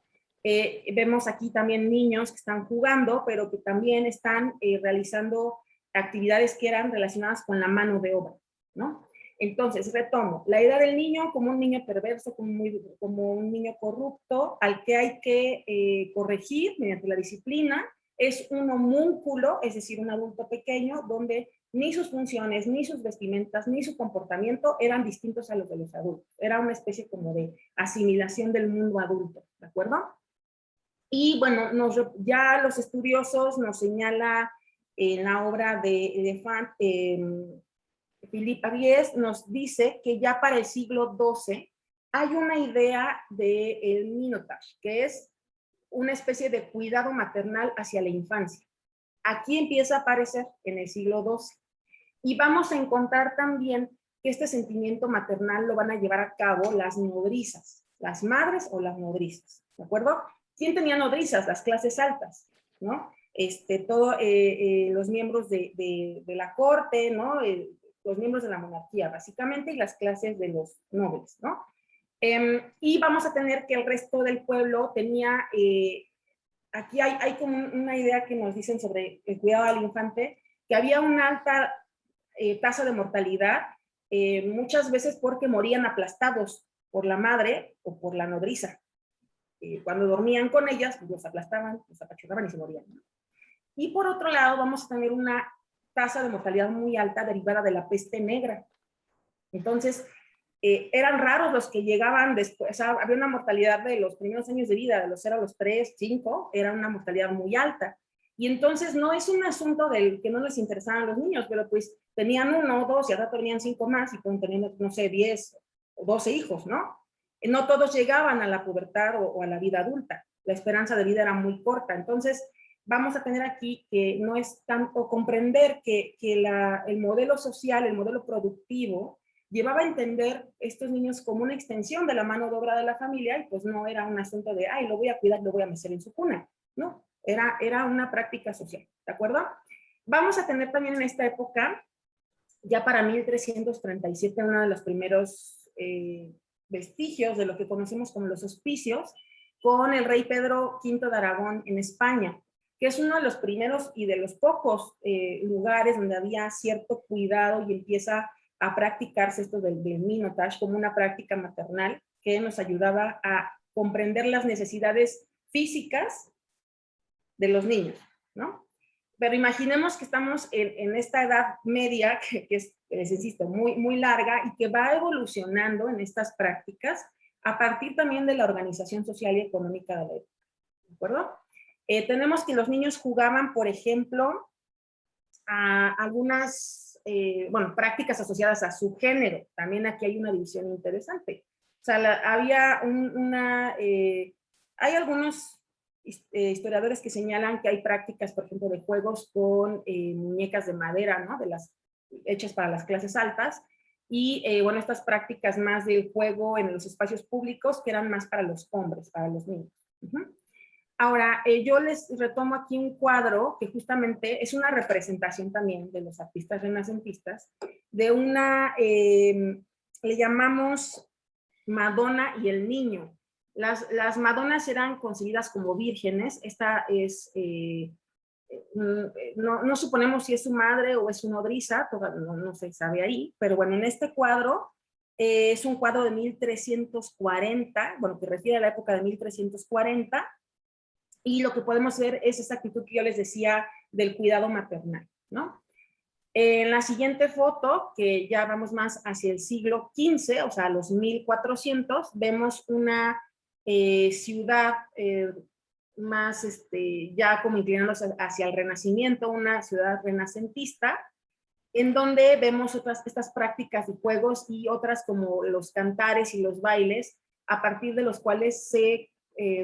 Vemos aquí también niños que están jugando, pero que también están realizando actividades que eran relacionadas con la mano de obra, ¿no? Entonces, retomo, la idea del niño como un niño perverso, como un niño corrupto, al que hay que corregir mediante la disciplina, es un homúnculo, es decir, un adulto pequeño, donde ni sus funciones, ni sus vestimentas, ni su comportamiento eran distintos a los de los adultos. Era una especie como de asimilación del mundo adulto, ¿de acuerdo? Y bueno, ya los estudiosos nos señala en la obra de Philippe Ariès, nos dice que ya para el siglo XII hay una idea del Minotage, que es una especie de cuidado maternal hacia la infancia. Aquí empieza a aparecer en el siglo XII. Y vamos a encontrar también que este sentimiento maternal lo van a llevar a cabo las nodrizas, las madres o las nodrizas, ¿de acuerdo? ¿Quién tenía nodrizas? Las clases altas, ¿no? Todos los miembros de la corte, ¿no? Los miembros de la monarquía, básicamente, y las clases de los nobles, ¿no? Y vamos a tener que el resto del pueblo tenía, aquí hay como una idea que nos dicen sobre el cuidado al infante, que había una alta tasa de mortalidad, muchas veces porque morían aplastados por la madre o por la nodriza. Cuando dormían con ellas, pues los aplastaban, los apachurraban y se morían, ¿no? Y por otro lado, vamos a tener una tasa de mortalidad muy alta derivada de la peste negra. Entonces, eran raros los que llegaban después, o sea, había una mortalidad de los primeros años de vida, de los 0 a los 3, 5, era una mortalidad muy alta. Y entonces no es un asunto del que no les interesaban a los niños, pero pues tenían 1 o 2 y al rato tenían 5 más y pueden tener, no sé, 10 o 12 hijos, ¿no? No todos llegaban a la pubertad o a la vida adulta. La esperanza de vida era muy corta. Entonces, vamos a tener aquí que no es tanto comprender que el modelo social, el modelo productivo, llevaba a entender estos niños como una extensión de la mano de obra de la familia, y pues no era un asunto de, ay, lo voy a cuidar, lo voy a mecer en su cuna. No, era una práctica social, ¿de acuerdo? Vamos a tener también en esta época, ya para 1337, uno de los primeros vestigios de lo que conocemos como los hospicios, con el rey Pedro V de Aragón en España, que es uno de los primeros y de los pocos lugares donde había cierto cuidado y empieza a practicarse esto del Minotage como una práctica maternal que nos ayudaba a comprender las necesidades físicas de los niños, ¿no? Pero imaginemos que estamos en esta edad media, que es, les insisto, muy larga y que va evolucionando en estas prácticas a partir también de la organización social y económica de la época, ¿de acuerdo? Tenemos que los niños jugaban, por ejemplo, a algunas, bueno, prácticas asociadas a su género. También aquí hay una división interesante. O sea, había hay algunos historiadores que señalan que hay prácticas, por ejemplo, de juegos con muñecas de madera, ¿no? Hechas para las clases altas. Y, bueno, estas prácticas más del juego en los espacios públicos que eran más para los hombres, para los niños. Ahora, yo les retomo aquí un cuadro que justamente es una representación también de los artistas renacentistas, de una, le llamamos Madonna y el Niño. Las Madonas eran concebidas como vírgenes. Esta es, no suponemos si es su madre o es su nodriza, no se sabe ahí, pero bueno, en este cuadro es un cuadro de 1340, bueno, que refiere a la época de 1340, y lo que podemos ver es esta actitud que yo les decía del cuidado maternal, ¿no? En la siguiente foto, que ya vamos más hacia el siglo XV, o sea, los 1400, vemos una ciudad más, ya como inclinándose hacia el Renacimiento, una ciudad renacentista, en donde vemos estas prácticas de juegos y otras como los cantares y los bailes, a partir de los cuales se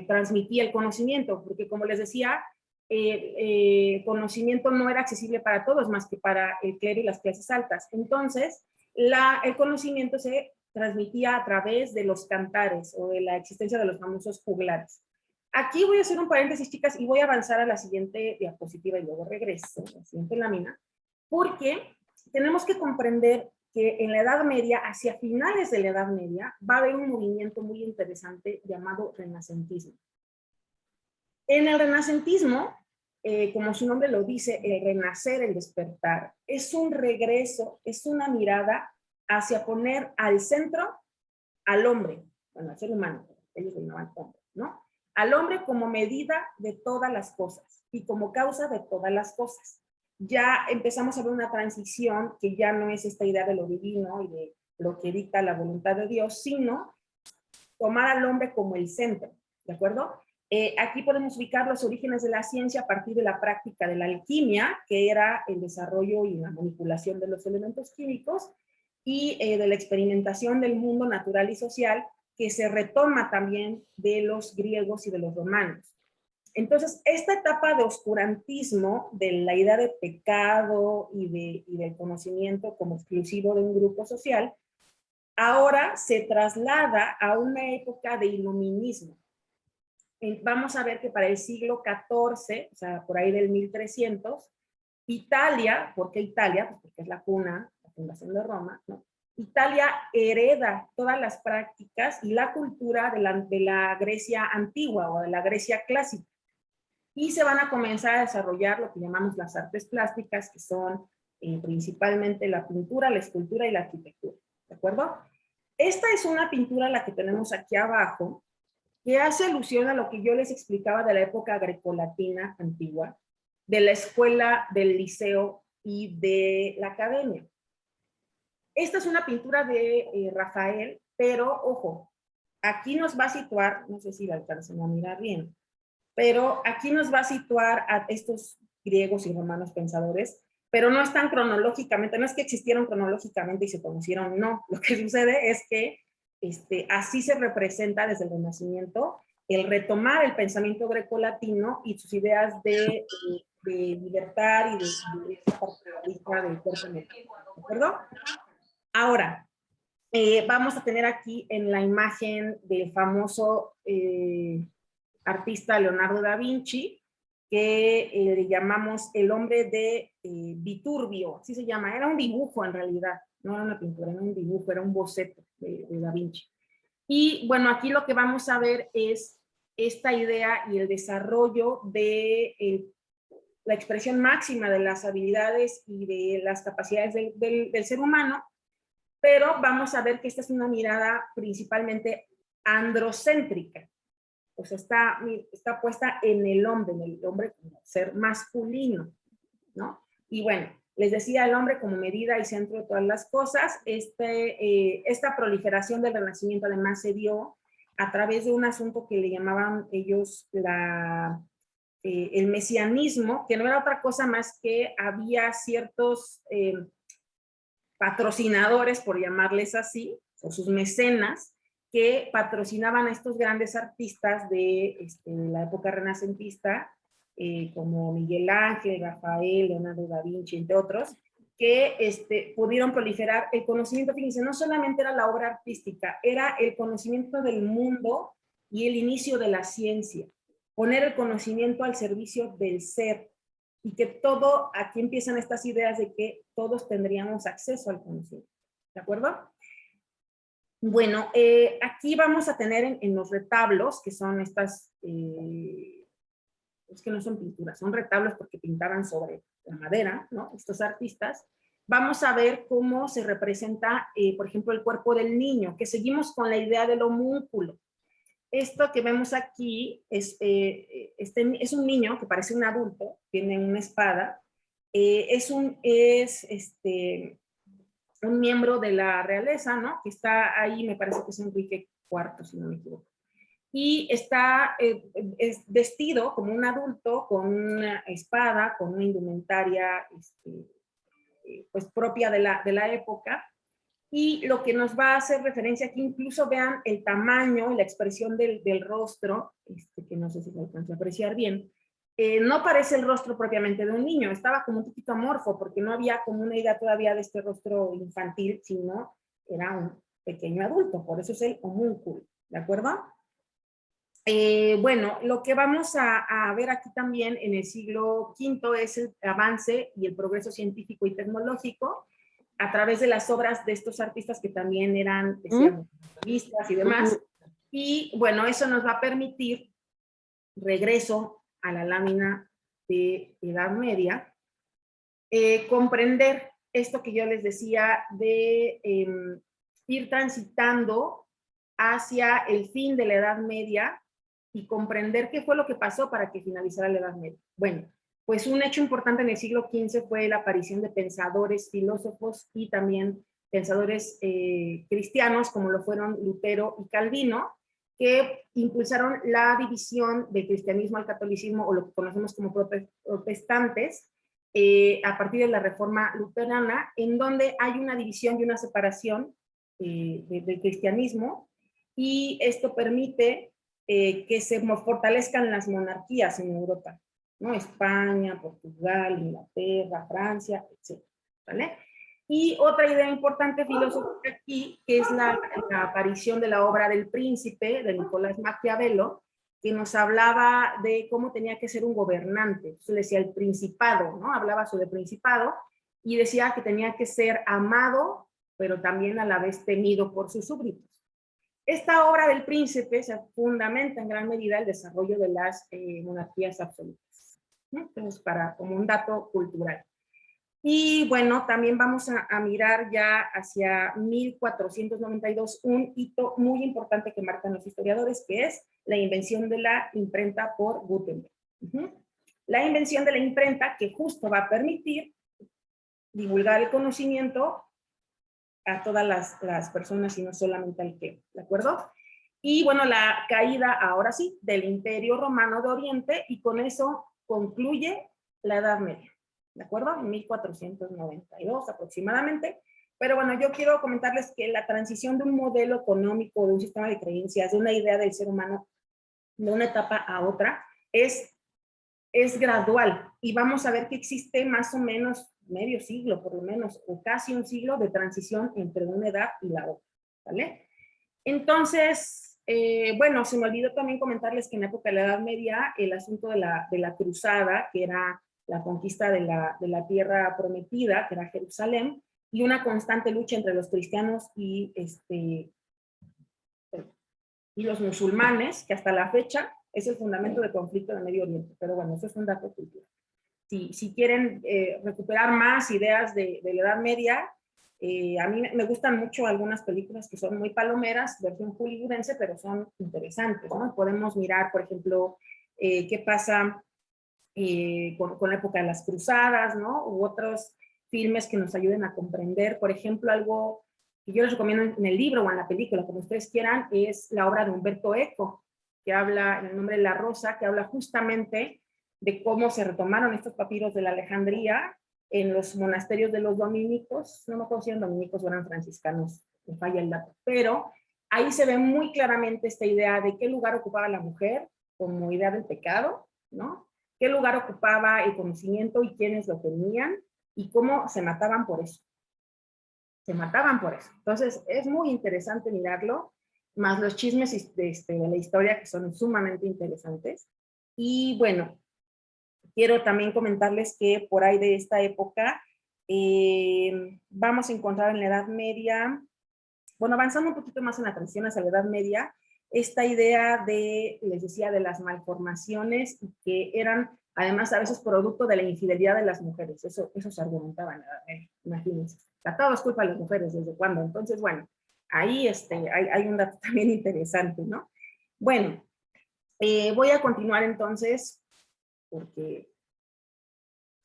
transmitía el conocimiento, porque como les decía, el conocimiento no era accesible para todos, más que para el clero y las clases altas. Entonces, el conocimiento se transmitía a través de los cantares o de la existencia de los famosos juglares. Aquí voy a hacer un paréntesis, chicas, y voy a avanzar a la siguiente diapositiva y luego regreso a la siguiente lámina, porque tenemos que comprender que en la Edad Media, hacia finales de la Edad Media, va a haber un movimiento muy interesante llamado renacentismo. En el renacentismo, como su nombre lo dice, el renacer, el despertar, es un regreso, es una mirada hacia poner al centro al hombre, bueno, al ser humano, ellos lo llamaban hombre, ¿no? Al hombre como medida de todas las cosas y como causa de todas las cosas. Ya empezamos a ver una transición que ya no es esta idea de lo divino y de lo que dicta la voluntad de Dios, sino tomar al hombre como el centro, ¿de acuerdo? Aquí podemos ubicar los orígenes de la ciencia a partir de la práctica de la alquimia, que era el desarrollo y la manipulación de los elementos químicos, y de la experimentación del mundo natural y social, que se retoma también de los griegos y de los romanos. Entonces, esta etapa de oscurantismo, de la idea de pecado y del conocimiento como exclusivo de un grupo social, ahora se traslada a una época de iluminismo. Vamos a ver que para el siglo XIV, o sea, por ahí del 1300, Italia, ¿por qué Italia? Pues porque es la cuna, la fundación de Roma, ¿no? Italia hereda todas las prácticas y la cultura de la Grecia antigua o de la Grecia clásica. Y se van a comenzar a desarrollar lo que llamamos las artes plásticas, que son principalmente la pintura, la escultura y la arquitectura, ¿de acuerdo? Esta es una pintura, la que tenemos aquí abajo, que hace alusión a lo que yo les explicaba de la época grecolatina antigua, de la escuela, del liceo y de la academia. Esta es una pintura de Rafael, pero ojo, aquí nos va a situar, no sé si la alcancen a mirar bien, pero aquí nos va a situar a estos griegos y romanos pensadores, pero no están cronológicamente, no es que existieron cronológicamente y se conocieron, no. Lo que sucede es que así se representa desde el Renacimiento el retomar el pensamiento grecolatino y sus ideas de libertad y de esta parte del cuerpo mental, ¿de acuerdo? Ahora, vamos a tener aquí en la imagen del famoso artista Leonardo da Vinci, que le llamamos el hombre de Viturbio, así se llama. Era un dibujo en realidad, no era una pintura, era un dibujo, era un boceto de da Vinci. Y bueno, aquí lo que vamos a ver es esta idea y el desarrollo de la expresión máxima de las habilidades y de las capacidades del ser humano, pero vamos a ver que esta es una mirada principalmente androcéntrica. O sea, está puesta en el hombre como ser masculino, ¿no? Y bueno, les decía, el hombre como medida y centro de todas las cosas. Esta proliferación del Renacimiento además se dio a través de un asunto que le llamaban ellos la el mesianismo, que no era otra cosa más que había ciertos patrocinadores, por llamarles así, o sus mecenas, que patrocinaban a estos grandes artistas de la época renacentista, como Miguel Ángel, Rafael, Leonardo da Vinci, entre otros, que pudieron proliferar el conocimiento. Fíjense, no solamente era la obra artística, era el conocimiento del mundo y el inicio de la ciencia. Poner el conocimiento al servicio del ser, y que todo, aquí empiezan estas ideas de que todos tendríamos acceso al conocimiento. ¿De acuerdo? Bueno, aquí vamos a tener en los retablos, que son estas, es que no son pinturas, son retablos porque pintaban sobre la madera, ¿no? Estos artistas. Vamos a ver cómo se representa, por ejemplo, el cuerpo del niño, que seguimos con la idea del homúnculo. Esto que vemos aquí es un niño que parece un adulto, tiene una espada, es un miembro de la realeza, ¿no? Que está ahí, me parece que es Enrique IV, si no me equivoco. Y está es vestido como un adulto, con una espada, con una indumentaria pues propia de la época. Y lo que nos va a hacer referencia aquí, incluso vean el tamaño y la expresión del rostro, que no sé si se alcanza a apreciar bien, no parece el rostro propiamente de un niño, estaba como un poquito amorfo, porque no había como una idea todavía de este rostro infantil, sino era un pequeño adulto, por eso es el homúnculo, ¿de acuerdo? Bueno, lo que vamos a ver aquí también en el siglo V es el avance y el progreso científico y tecnológico, a través de las obras de estos artistas que también eran, decíamos, revistas y demás. Y bueno, eso nos va a permitir regreso a la lámina de Edad Media, comprender esto que yo les decía de ir transitando hacia el fin de la Edad Media y comprender qué fue lo que pasó para que finalizara la Edad Media. Bueno, pues un hecho importante en el siglo XV fue la aparición de pensadores, filósofos y también pensadores cristianos, como lo fueron Lutero y Calvino, que impulsaron la división del cristianismo al catolicismo, o lo que conocemos como protestantes, a partir de la reforma luterana, en donde hay una división y una separación del cristianismo, y esto permite que se fortalezcan las monarquías en Europa, ¿no? España, Portugal, Inglaterra, Francia, etc. ¿Vale? Y otra idea importante filosófica aquí, que es la aparición de la obra del Príncipe, de Nicolás Maquiavelo, que nos hablaba de cómo tenía que ser un gobernante. Entonces decía el principado, ¿no? Hablaba sobre el principado y decía que tenía que ser amado, pero también a la vez temido por sus súbditos. Esta obra del Príncipe se fundamenta en gran medida el desarrollo de las monarquías absolutas, ¿no? Entonces, como un dato cultural. Y bueno, también vamos a mirar ya hacia 1492, un hito muy importante que marcan los historiadores, que es la invención de la imprenta por Gutenberg. La invención de la imprenta, que justo va a permitir divulgar el conocimiento a todas las personas y no solamente al que, ¿de acuerdo? Y bueno, la caída, ahora sí, del Imperio Romano de Oriente, y con eso concluye la Edad Media, ¿de acuerdo? En 1492 aproximadamente. Pero bueno, yo quiero comentarles que la transición de un modelo económico, de un sistema de creencias, de una idea del ser humano, de una etapa a otra, es gradual, y vamos a ver que existe más o menos medio siglo, por lo menos, o casi un siglo de transición entre una edad y la otra, ¿vale? Entonces, bueno, se me olvidó también comentarles que en la época de la Edad Media, el asunto de la cruzada, que era la conquista de la tierra prometida, que era Jerusalén, y una constante lucha entre los cristianos y los musulmanes, que hasta la fecha es el fundamento de conflicto de Medio Oriente. Pero bueno, eso es un dato cultural. Si quieren recuperar más ideas de la Edad Media, a mí me gustan mucho algunas películas que son muy palomeras, versión hollywoodense, pero son interesantes, ¿no? Podemos mirar, por ejemplo, qué pasa con la época de las cruzadas, ¿no? U otros filmes que nos ayuden a comprender. Por ejemplo, algo que yo les recomiendo en el libro o en la película, como ustedes quieran, es la obra de Humberto Eco, que habla, en el nombre de la rosa, que habla justamente de cómo se retomaron estos papiros de la Alejandría en los monasterios de los dominicos, no me acuerdo si eran dominicos o eran franciscanos, me falla el dato, pero ahí se ve muy claramente esta idea de qué lugar ocupaba la mujer como idea del pecado, ¿no? Qué lugar ocupaba el conocimiento y quiénes lo tenían y cómo se mataban por eso. Se mataban por eso. Entonces, es muy interesante mirarlo, más los chismes de la historia que son sumamente interesantes. Y bueno, quiero también comentarles que por ahí de esta época vamos a encontrar en la Edad Media, bueno, avanzando un poquito más en la transición hacia la Edad Media, esta idea de, les decía, de las malformaciones que eran además a veces producto de la infidelidad de las mujeres. Eso se argumentaba en la Edad Media, imagínense. Todo es culpa de las mujeres, ¿desde cuándo? Entonces, bueno, ahí hay un dato también interesante, ¿no? Bueno, voy a continuar entonces, porque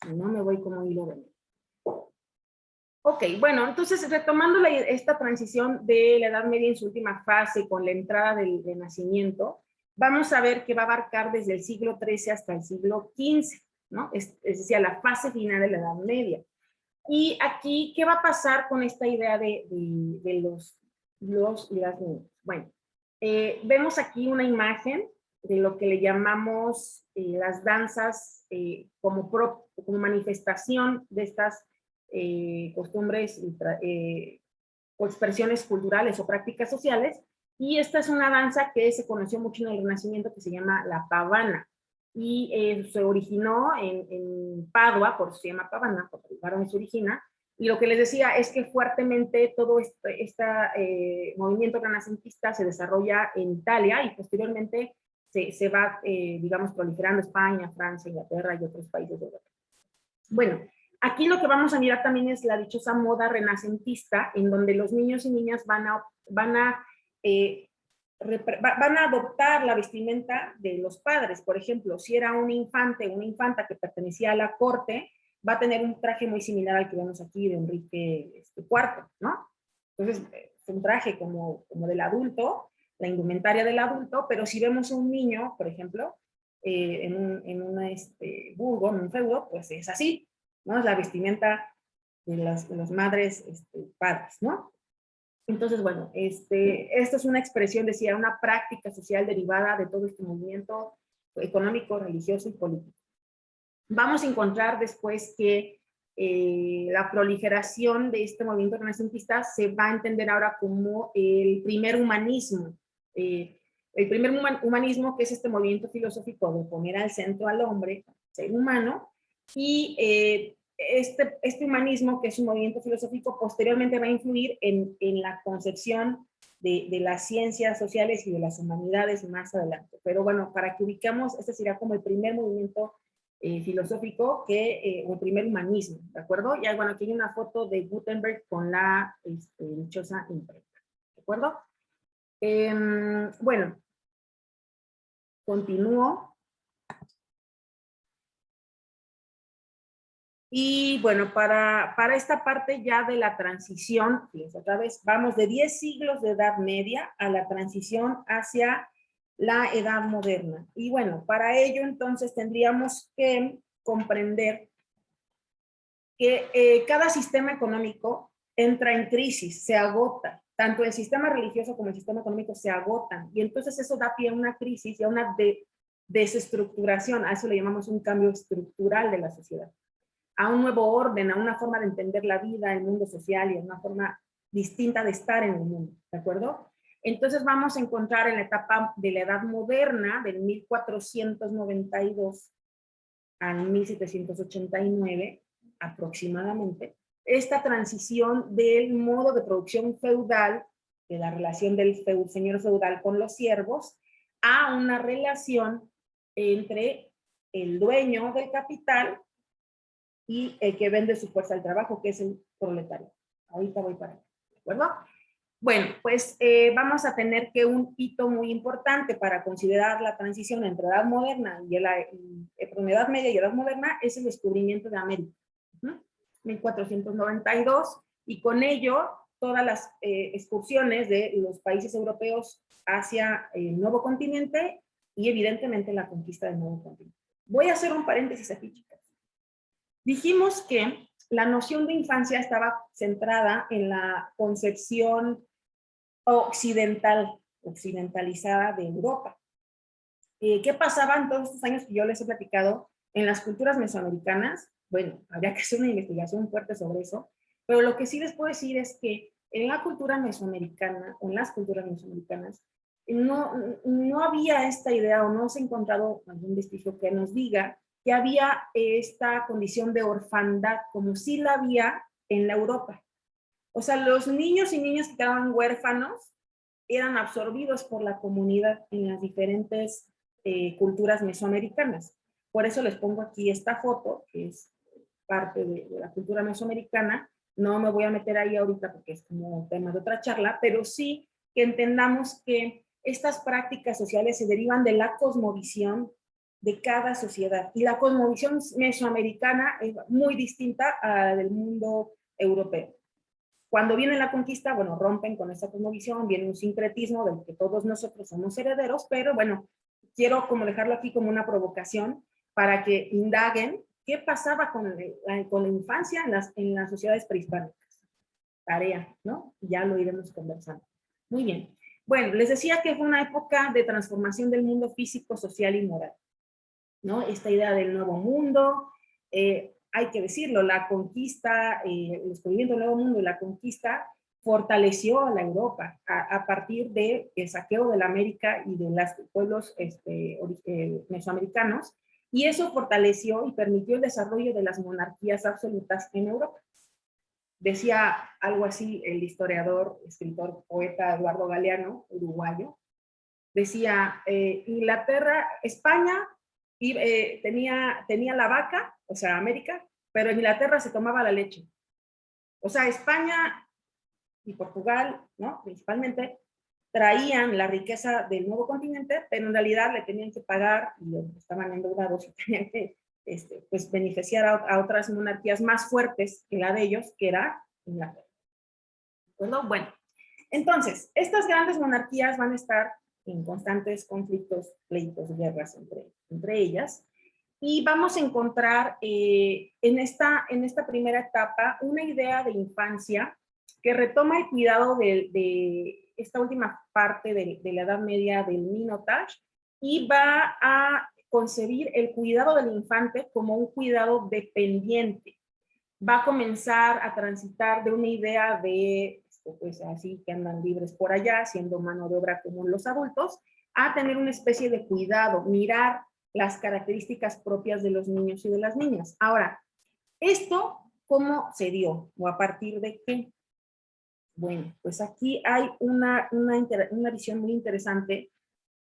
si no me voy como hilo de medio. Ok, bueno, entonces retomando esta transición de la Edad Media en su última fase con la entrada del Renacimiento, vamos a ver que va a abarcar desde el siglo XIII hasta el siglo XV, ¿no? Es decir, la fase final de la Edad Media. Y aquí, ¿qué va a pasar con esta idea de los y las niñas? Bueno, vemos aquí una imagen de lo que le llamamos las danzas como manifestación de estas costumbres o expresiones culturales o prácticas sociales, y esta es una danza que se conoció mucho en el Renacimiento que se llama la pavana, y se originó en Padua, por eso se llama pavana, porque el lugar donde se origina, y lo que les decía es que fuertemente todo este movimiento renacentista se desarrolla en Italia y posteriormente se va, digamos, proliferando España, Francia, Inglaterra y otros países de Europa. Bueno, aquí lo que vamos a mirar también es la dichosa moda renacentista, en donde los niños y niñas van a adoptar la vestimenta de los padres. Por ejemplo, si era un infante o una infanta que pertenecía a la corte, va a tener un traje muy similar al que vemos aquí de Enrique IV, ¿no? Entonces, es un traje como del adulto, la indumentaria del adulto, pero si vemos a un niño, por ejemplo, en un burgo, en un feudo, pues es así, ¿no? Es la vestimenta de las madres padres, ¿no? Entonces, bueno, esto es una expresión, decía, una práctica social derivada de todo este movimiento económico, religioso y político. Vamos a encontrar después que la proliferación de este movimiento renacentista se va a entender ahora como el primer humanismo. El primer humanismo, que es este movimiento filosófico de poner al centro al hombre, ser humano, y este humanismo, que es un movimiento filosófico, posteriormente va a influir en la concepción de las ciencias sociales y de las humanidades más adelante. Pero bueno, para que ubicamos, este sería como el primer movimiento filosófico, o el primer humanismo, ¿de acuerdo? Ya, bueno, aquí hay una foto de Gutenberg con la dichosa imprenta, ¿de acuerdo? Bueno, continúo. Y bueno, para esta parte ya de la transición, fíjense otra vez, vamos de 10 siglos de Edad Media a la transición hacia la Edad Moderna. Y bueno, para ello entonces tendríamos que comprender que cada sistema económico entra en crisis, se agota. Tanto el sistema religioso como el sistema económico se agotan. Y entonces eso da pie a una crisis y a una desestructuración. A eso le llamamos un cambio estructural de la sociedad. A un nuevo orden, a una forma de entender la vida, el mundo social y a una forma distinta de estar en el mundo, ¿de acuerdo? Entonces vamos a encontrar en la etapa de la Edad Moderna, del 1492 al 1789 aproximadamente, esta transición del modo de producción feudal, de la relación del señor feudal con los siervos, a una relación entre el dueño del capital y el que vende su fuerza al trabajo, que es el proletario. Ahorita voy para allá, ¿de acuerdo? Bueno, pues vamos a tener que un hito muy importante para considerar la transición entre Edad Moderna y Edad Media y Edad Moderna es el descubrimiento de América, 1492, y con ello todas las excursiones de los países europeos hacia el nuevo continente y evidentemente la conquista del nuevo continente. Voy a hacer un paréntesis aquí, chicas. Dijimos que la noción de infancia estaba centrada en la concepción occidentalizada de Europa. ¿Qué pasaba en todos estos años que yo les he platicado en las culturas mesoamericanas? Bueno, habría que hacer una investigación fuerte sobre eso, pero lo que sí les puedo decir es que en la cultura mesoamericana, o en las culturas mesoamericanas, no había esta idea o no se ha encontrado algún vestigio que nos diga que había esta condición de orfandad como sí la había en la Europa. O sea, los niños y niñas que quedaban huérfanos eran absorbidos por la comunidad en las diferentes culturas mesoamericanas. Por eso les pongo aquí esta foto, que es parte de la cultura mesoamericana. No me voy a meter ahí ahorita porque es como tema de otra charla, pero sí que entendamos que estas prácticas sociales se derivan de la cosmovisión de cada sociedad. Y la cosmovisión mesoamericana es muy distinta a la del mundo europeo. Cuando viene la conquista, bueno, rompen con esa cosmovisión, viene un sincretismo del que todos nosotros somos herederos, pero bueno, quiero como dejarlo aquí como una provocación para que indaguen qué pasaba con la infancia en las sociedades prehispánicas. Tarea, ¿no? Ya lo iremos conversando. Muy bien. Bueno, les decía que fue una época de transformación del mundo físico, social y moral, ¿no? Esta idea del nuevo mundo, hay que decirlo, la conquista, el descubrimiento del nuevo mundo y la conquista fortaleció a la Europa a partir del saqueo de la América y de los pueblos mesoamericanos, y eso fortaleció y permitió el desarrollo de las monarquías absolutas en Europa. Decía algo así el historiador, escritor, poeta Eduardo Galeano, uruguayo, decía, Inglaterra, España tenía la vaca, o sea, América, pero en Inglaterra se tomaba la leche. O sea, España y Portugal, ¿no? Principalmente, traían la riqueza del nuevo continente, pero en realidad le tenían que pagar, y estaban endeudados y tenían que pues, beneficiar a otras monarquías más fuertes que la de ellos, que era Inglaterra. Bueno, entonces, estas grandes monarquías van a estar en constantes conflictos, pleitos, guerras entre ellas, y vamos a encontrar en esta primera etapa una idea de infancia que retoma el cuidado de esta última parte de la Edad Media del Minotage y va a concebir el cuidado del infante como un cuidado dependiente. Va a comenzar a transitar de una idea de pues así que andan libres por allá, siendo mano de obra como los adultos, a tener una especie de cuidado, mirar las características propias de los niños y de las niñas. Ahora, ¿esto cómo se dio? ¿O a partir de qué? Bueno, pues aquí hay una visión muy interesante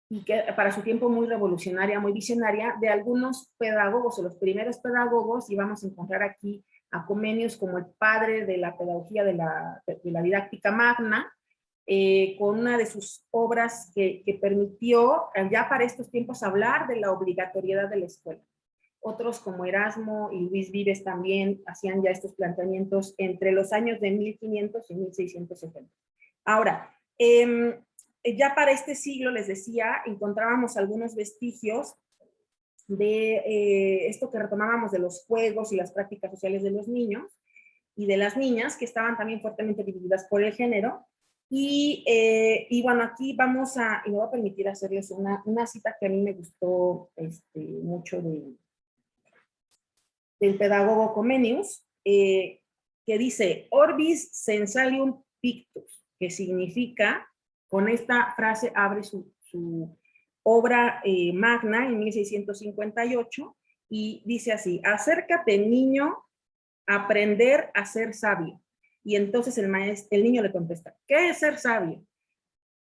y que para su tiempo muy revolucionaria, muy visionaria, de algunos pedagogos o los primeros pedagogos, y vamos a encontrar aquí a Comenius como el padre de la pedagogía de la didáctica magna, con una de sus obras que permitió ya para estos tiempos hablar de la obligatoriedad de la escuela. Otros como Erasmo y Luis Vives también hacían ya estos planteamientos entre los años de 1500 y 1670. Ahora, ya para este siglo, les decía, encontrábamos algunos vestigios de esto que retomábamos de los juegos y las prácticas sociales de los niños y de las niñas, que estaban también fuertemente divididas por el género. Y bueno, aquí y me voy a permitir hacerles una cita que a mí me gustó mucho del pedagogo Comenius, que dice, orbis sensalium pictus, que significa, con esta frase abre su obra magna en 1658, y dice así, acércate niño, aprender a ser sabio. Y entonces el niño le contesta, ¿qué es ser sabio?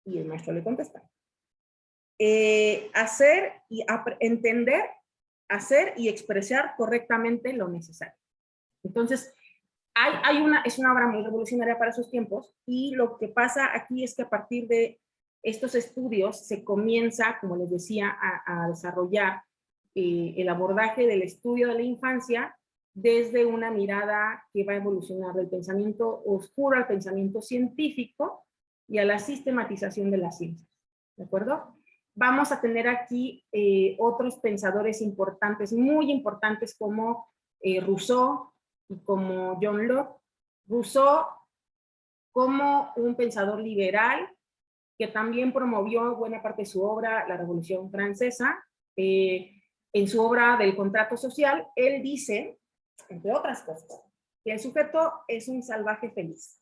Y el maestro le contesta, hacer y entender, hacer y expresar correctamente lo necesario. Entonces, es una obra muy revolucionaria para sus tiempos, y lo que pasa aquí es que a partir de estos estudios se comienza, como les decía, a desarrollar el abordaje del estudio de la infancia desde una mirada que va a evolucionar del pensamiento oscuro al pensamiento científico y a la sistematización de las ciencias. ¿De acuerdo? vamos a tener aquí otros pensadores importantes, muy importantes, como Rousseau y como John Locke. Rousseau como un pensador liberal que también promovió buena parte de su obra, la Revolución Francesa. En su obra del contrato social, él dice, entre otras cosas, que el sujeto es un salvaje feliz.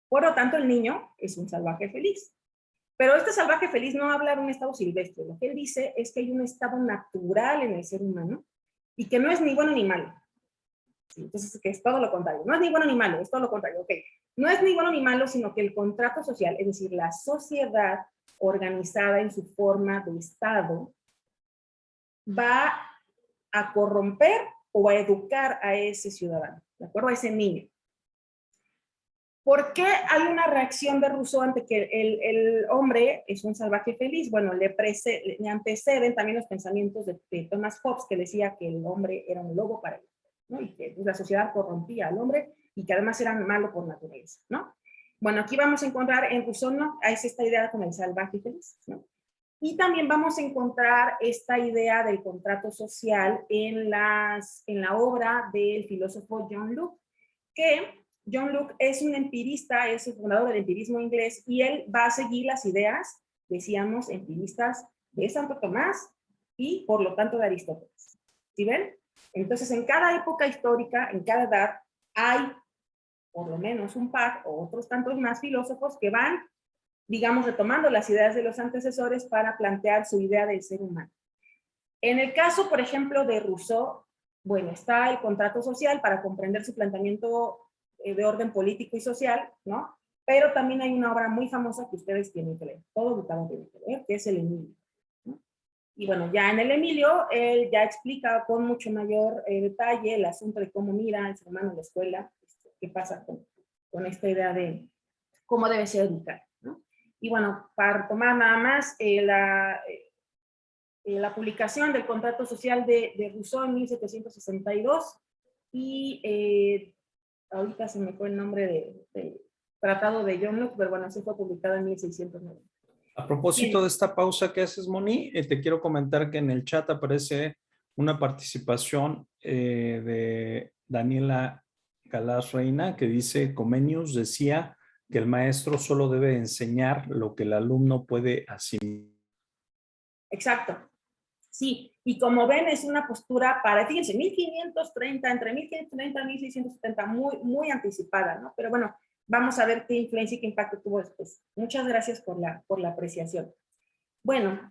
Por lo tanto, el niño es un salvaje feliz. Pero este salvaje feliz no habla de un estado silvestre. Lo que él dice es que hay un estado natural en el ser humano y que no es ni bueno ni malo. Sí, entonces, que es todo lo contrario. No es ni bueno ni malo, es todo lo contrario. Okay. No es ni bueno ni malo, sino que el contrato social, es decir, la sociedad organizada en su forma de estado, va a corromper o a educar a ese ciudadano, ¿de acuerdo? A ese niño. ¿Por qué hay una reacción de Rousseau ante que el hombre es un salvaje feliz? Bueno, le anteceden también los pensamientos de Thomas Hobbes, que decía que el hombre era un lobo para él, ¿no? Y que la sociedad corrompía al hombre y que además era malo por naturaleza, ¿no? Bueno, aquí vamos a encontrar en Rousseau, ¿no? Es esta idea con el salvaje feliz, ¿no? Y también vamos a encontrar esta idea del contrato social en la obra del filósofo John Locke, que John Locke es un empirista, es el fundador del empirismo inglés, y él va a seguir las ideas, decíamos, empiristas de Santo Tomás y por lo tanto de Aristóteles. ¿Sí ven? Entonces, en cada época histórica, en cada edad, hay por lo menos un par o otros tantos más filósofos que van, digamos, retomando las ideas de los antecesores para plantear su idea del ser humano. En el caso, por ejemplo, de Rousseau, bueno, está el contrato social para comprender su planteamiento de orden político y social, ¿no? Pero también hay una obra muy famosa que ustedes tienen que leer, todos ustedes tienen que leer, que es el Emilio, ¿no? Y bueno, ya en el Emilio, él ya explica con mucho mayor detalle el asunto de cómo mira el ser humano en la escuela, qué pasa con esta idea de cómo debe ser educado, ¿no? Y bueno, para tomar nada más la publicación del contrato social de Rousseau en 1762 y ahorita se me fue el nombre del tratado de John Locke, pero bueno, se fue publicado en 1690. A propósito Bien. de esta pausa que haces, Moni, te quiero comentar que en el chat aparece una participación de Daniela Galás Reina que dice: Comenius decía que el maestro solo debe enseñar lo que el alumno puede asimilar. Exacto. Sí, y como ven es una postura para, fíjense, 1530, entre 1530 y 1670, muy anticipada, ¿no? Pero bueno, vamos a ver qué influencia y qué impacto tuvo después. Muchas gracias por la apreciación. Bueno,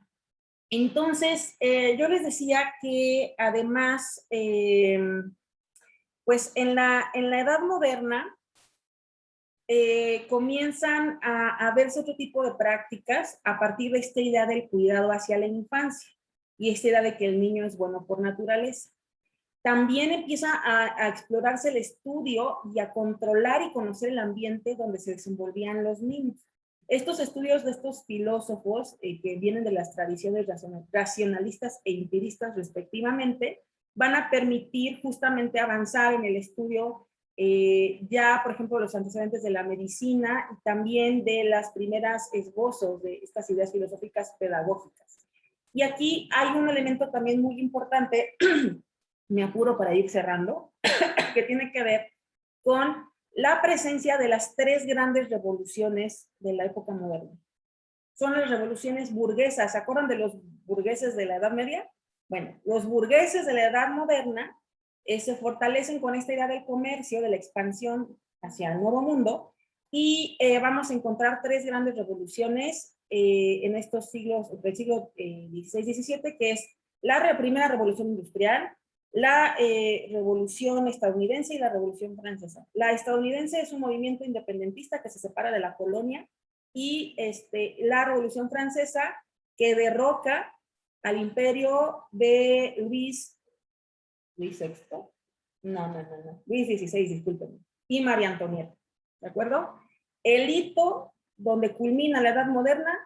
entonces yo les decía que además, pues en la edad moderna comienzan a verse otro tipo de prácticas a partir de esta idea del cuidado hacia la infancia y esta idea de que el niño es bueno por naturaleza. También empieza a explorarse el estudio y a controlar y conocer el ambiente donde se desenvolvían los niños. Estos estudios de estos filósofos que vienen de las tradiciones racionalistas e empiristas respectivamente, van a permitir justamente avanzar en el estudio ya, por ejemplo, los antecedentes de la medicina y también de las primeras esbozos de estas ideas filosóficas pedagógicas. Y aquí hay un elemento también muy importante, me apuro para ir cerrando, que tiene que ver con la presencia de las tres grandes revoluciones de la época moderna. Son las revoluciones burguesas. ¿Se acuerdan de los burgueses de la Edad Media? Bueno, los burgueses de la Edad Moderna se fortalecen con esta idea del comercio, de la expansión hacia el Nuevo Mundo, y vamos a encontrar tres grandes revoluciones en estos siglos, entre el siglo XVI y XVII, que es la primera revolución industrial, la revolución estadounidense y la revolución francesa. La estadounidense es un movimiento independentista que se separa de la colonia, y la revolución francesa que derroca al imperio de Luis VI, Luis XVI, discúlpenme, y María Antonieta, ¿de acuerdo? El hito donde culmina la Edad Moderna,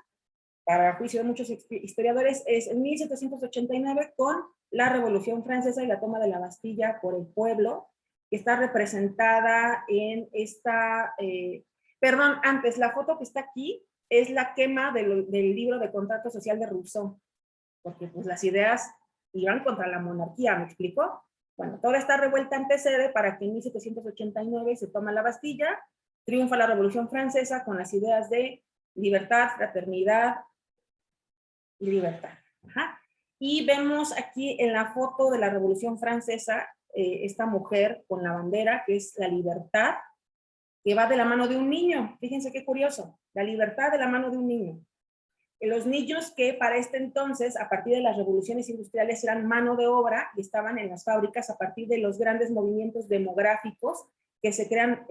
para juicio de muchos historiadores, es en 1789 con la Revolución Francesa y la toma de la Bastilla por el pueblo, que está representada en esta, perdón, antes, la foto que está aquí es la quema del libro de contrato social de Rousseau, porque pues las ideas iban contra la monarquía, ¿me explico? Bueno, toda esta revuelta antecede para que en 1789 se toma la Bastilla, triunfa la Revolución Francesa con las ideas de libertad, fraternidad y libertad. Ajá. Y vemos aquí en la foto de la Revolución Francesa esta mujer con la bandera, que es la libertad, que va de la mano de un niño. Fíjense qué curioso, la libertad de la mano de un niño. Los niños que para este entonces, a partir de las revoluciones industriales, eran mano de obra y estaban en las fábricas a partir de los grandes movimientos demográficos que se crean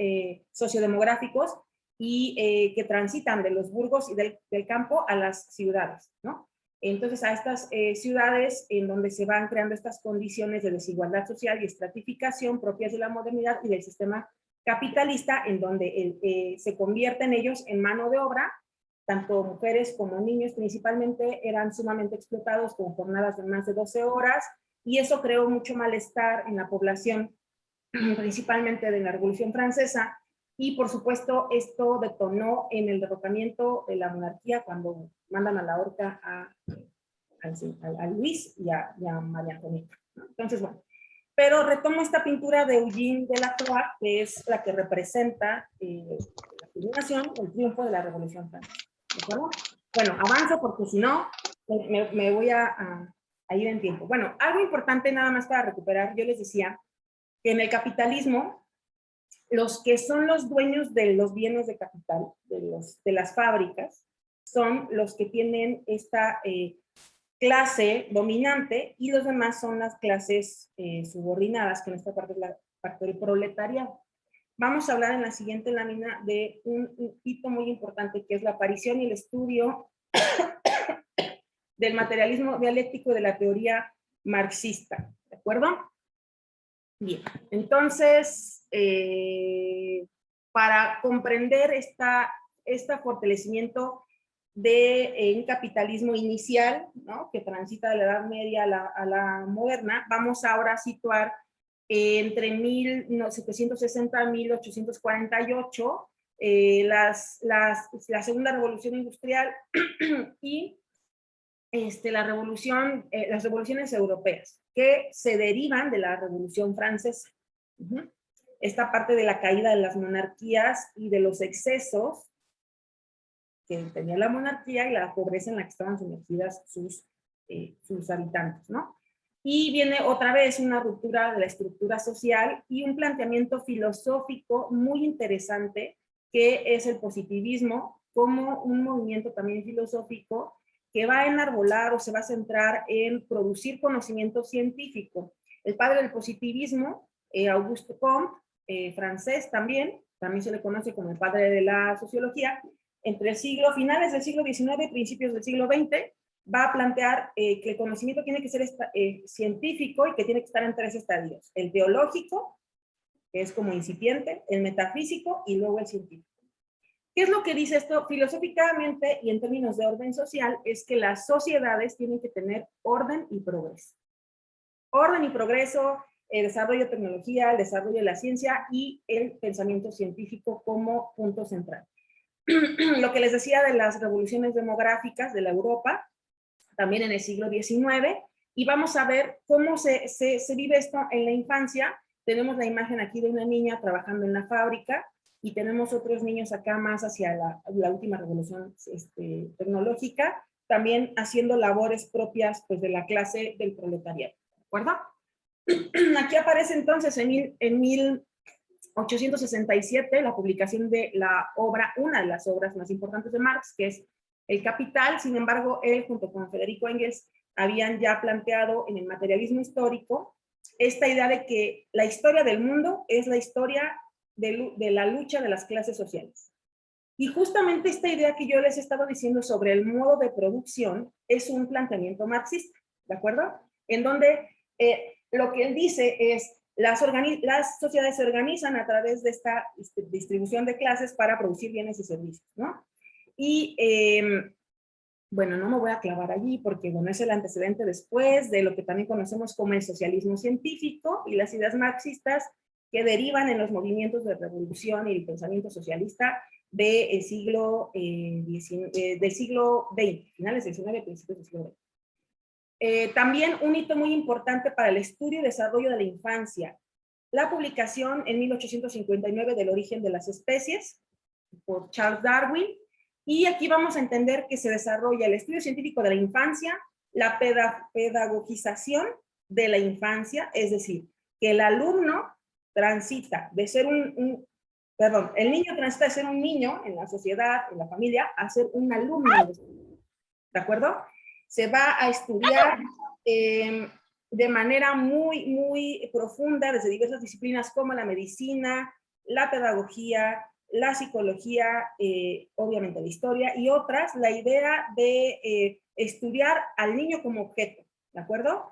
sociodemográficos y que transitan de los burgos y del campo a las ciudades, ¿no? Entonces, a estas ciudades en donde se van creando estas condiciones de desigualdad social y estratificación propias de la modernidad y del sistema capitalista, en donde se convierten ellos en mano de obra. Tanto mujeres como niños principalmente eran sumamente explotados con jornadas de más de 12 horas, y eso creó mucho malestar en la población, principalmente de la Revolución Francesa, y por supuesto esto detonó en el derrocamiento de la monarquía cuando mandan a la horca a Luis y a María Antonieta. Entonces, bueno, pero retomo esta pintura de Eugène Delacroix, que es la que representa la culminación, el triunfo de la Revolución Francesa. ¿De acuerdo? Bueno, avanzo porque si no, me voy a ir en tiempo. Bueno, algo importante nada más para recuperar, yo les decía que en el capitalismo, los que son los dueños de los bienes de capital, de las fábricas, son los que tienen esta clase dominante, y los demás son las clases subordinadas, que en esta parte es la parte del proletariado. Vamos a hablar en la siguiente lámina de un hito muy importante, que es la aparición y el estudio del materialismo dialéctico y de la teoría marxista. ¿De acuerdo? Bien, entonces, para comprender este fortalecimiento de un capitalismo inicial, ¿no?, que transita de la Edad Media a la moderna, vamos ahora a situar entre 1760 y 1848 la segunda revolución industrial y las revoluciones europeas, que se derivan de la Revolución Francesa. Esta parte de la caída de las monarquías y de los excesos que tenía la monarquía y la pobreza en la que estaban sumergidas sus habitantes, ¿no? Y viene otra vez una ruptura de la estructura social y un planteamiento filosófico muy interesante, que es el positivismo, como un movimiento también filosófico que va a enarbolar o se va a centrar en producir conocimiento científico. El padre del positivismo, Auguste Comte, francés también se le conoce como el padre de la sociología, entre finales del siglo XIX, principios del siglo XX, va a plantear que el conocimiento tiene que ser científico y que tiene que estar en 3 estadios: el teológico, que es como incipiente, el metafísico y luego el científico. ¿Qué es lo que dice esto? Filosóficamente y en términos de orden social, es que las sociedades tienen que tener orden y progreso. Orden y progreso, el desarrollo de tecnología, el desarrollo de la ciencia y el pensamiento científico como punto central. Lo que les decía de las revoluciones demográficas de la Europa, también en el siglo XIX, y vamos a ver cómo se vive esto en la infancia. Tenemos la imagen aquí de una niña trabajando en la fábrica, y tenemos otros niños acá más hacia la última revolución tecnológica, también haciendo labores propias pues, de la clase del proletariado. ¿De acuerdo? Aquí aparece entonces en 1867 la publicación de la obra, una de las obras más importantes de Marx, que es El Capital. Sin embargo, él junto con Federico Engels habían ya planteado en el materialismo histórico esta idea de que la historia del mundo es la historia de la lucha de las clases sociales. Y justamente esta idea que yo les he estado diciendo sobre el modo de producción es un planteamiento marxista, ¿de acuerdo? En donde lo que él dice es, las sociedades se organizan a través de esta distribución de clases para producir bienes y servicios, ¿no? Y bueno, no me voy a clavar allí porque, bueno, es el antecedente después de lo que también conocemos como el socialismo científico y las ideas marxistas que derivan en los movimientos de revolución y el pensamiento socialista del siglo, del siglo XX, finales del XIX, principios del siglo XX. También un hito muy importante para el estudio y desarrollo de la infancia, la publicación en 1859 del origen de las especies por Charles Darwin, y aquí vamos a entender que se desarrolla el estudio científico de la infancia, la pedagogización de la infancia, es decir, que el alumno transita de ser el niño transita de ser un niño en la sociedad, en la familia, a ser un alumno, ¿de acuerdo? Se va a estudiar de manera muy profunda desde diversas disciplinas como la medicina, la pedagogía, la psicología, obviamente la historia y otras, la idea de estudiar al niño como objeto, ¿de acuerdo?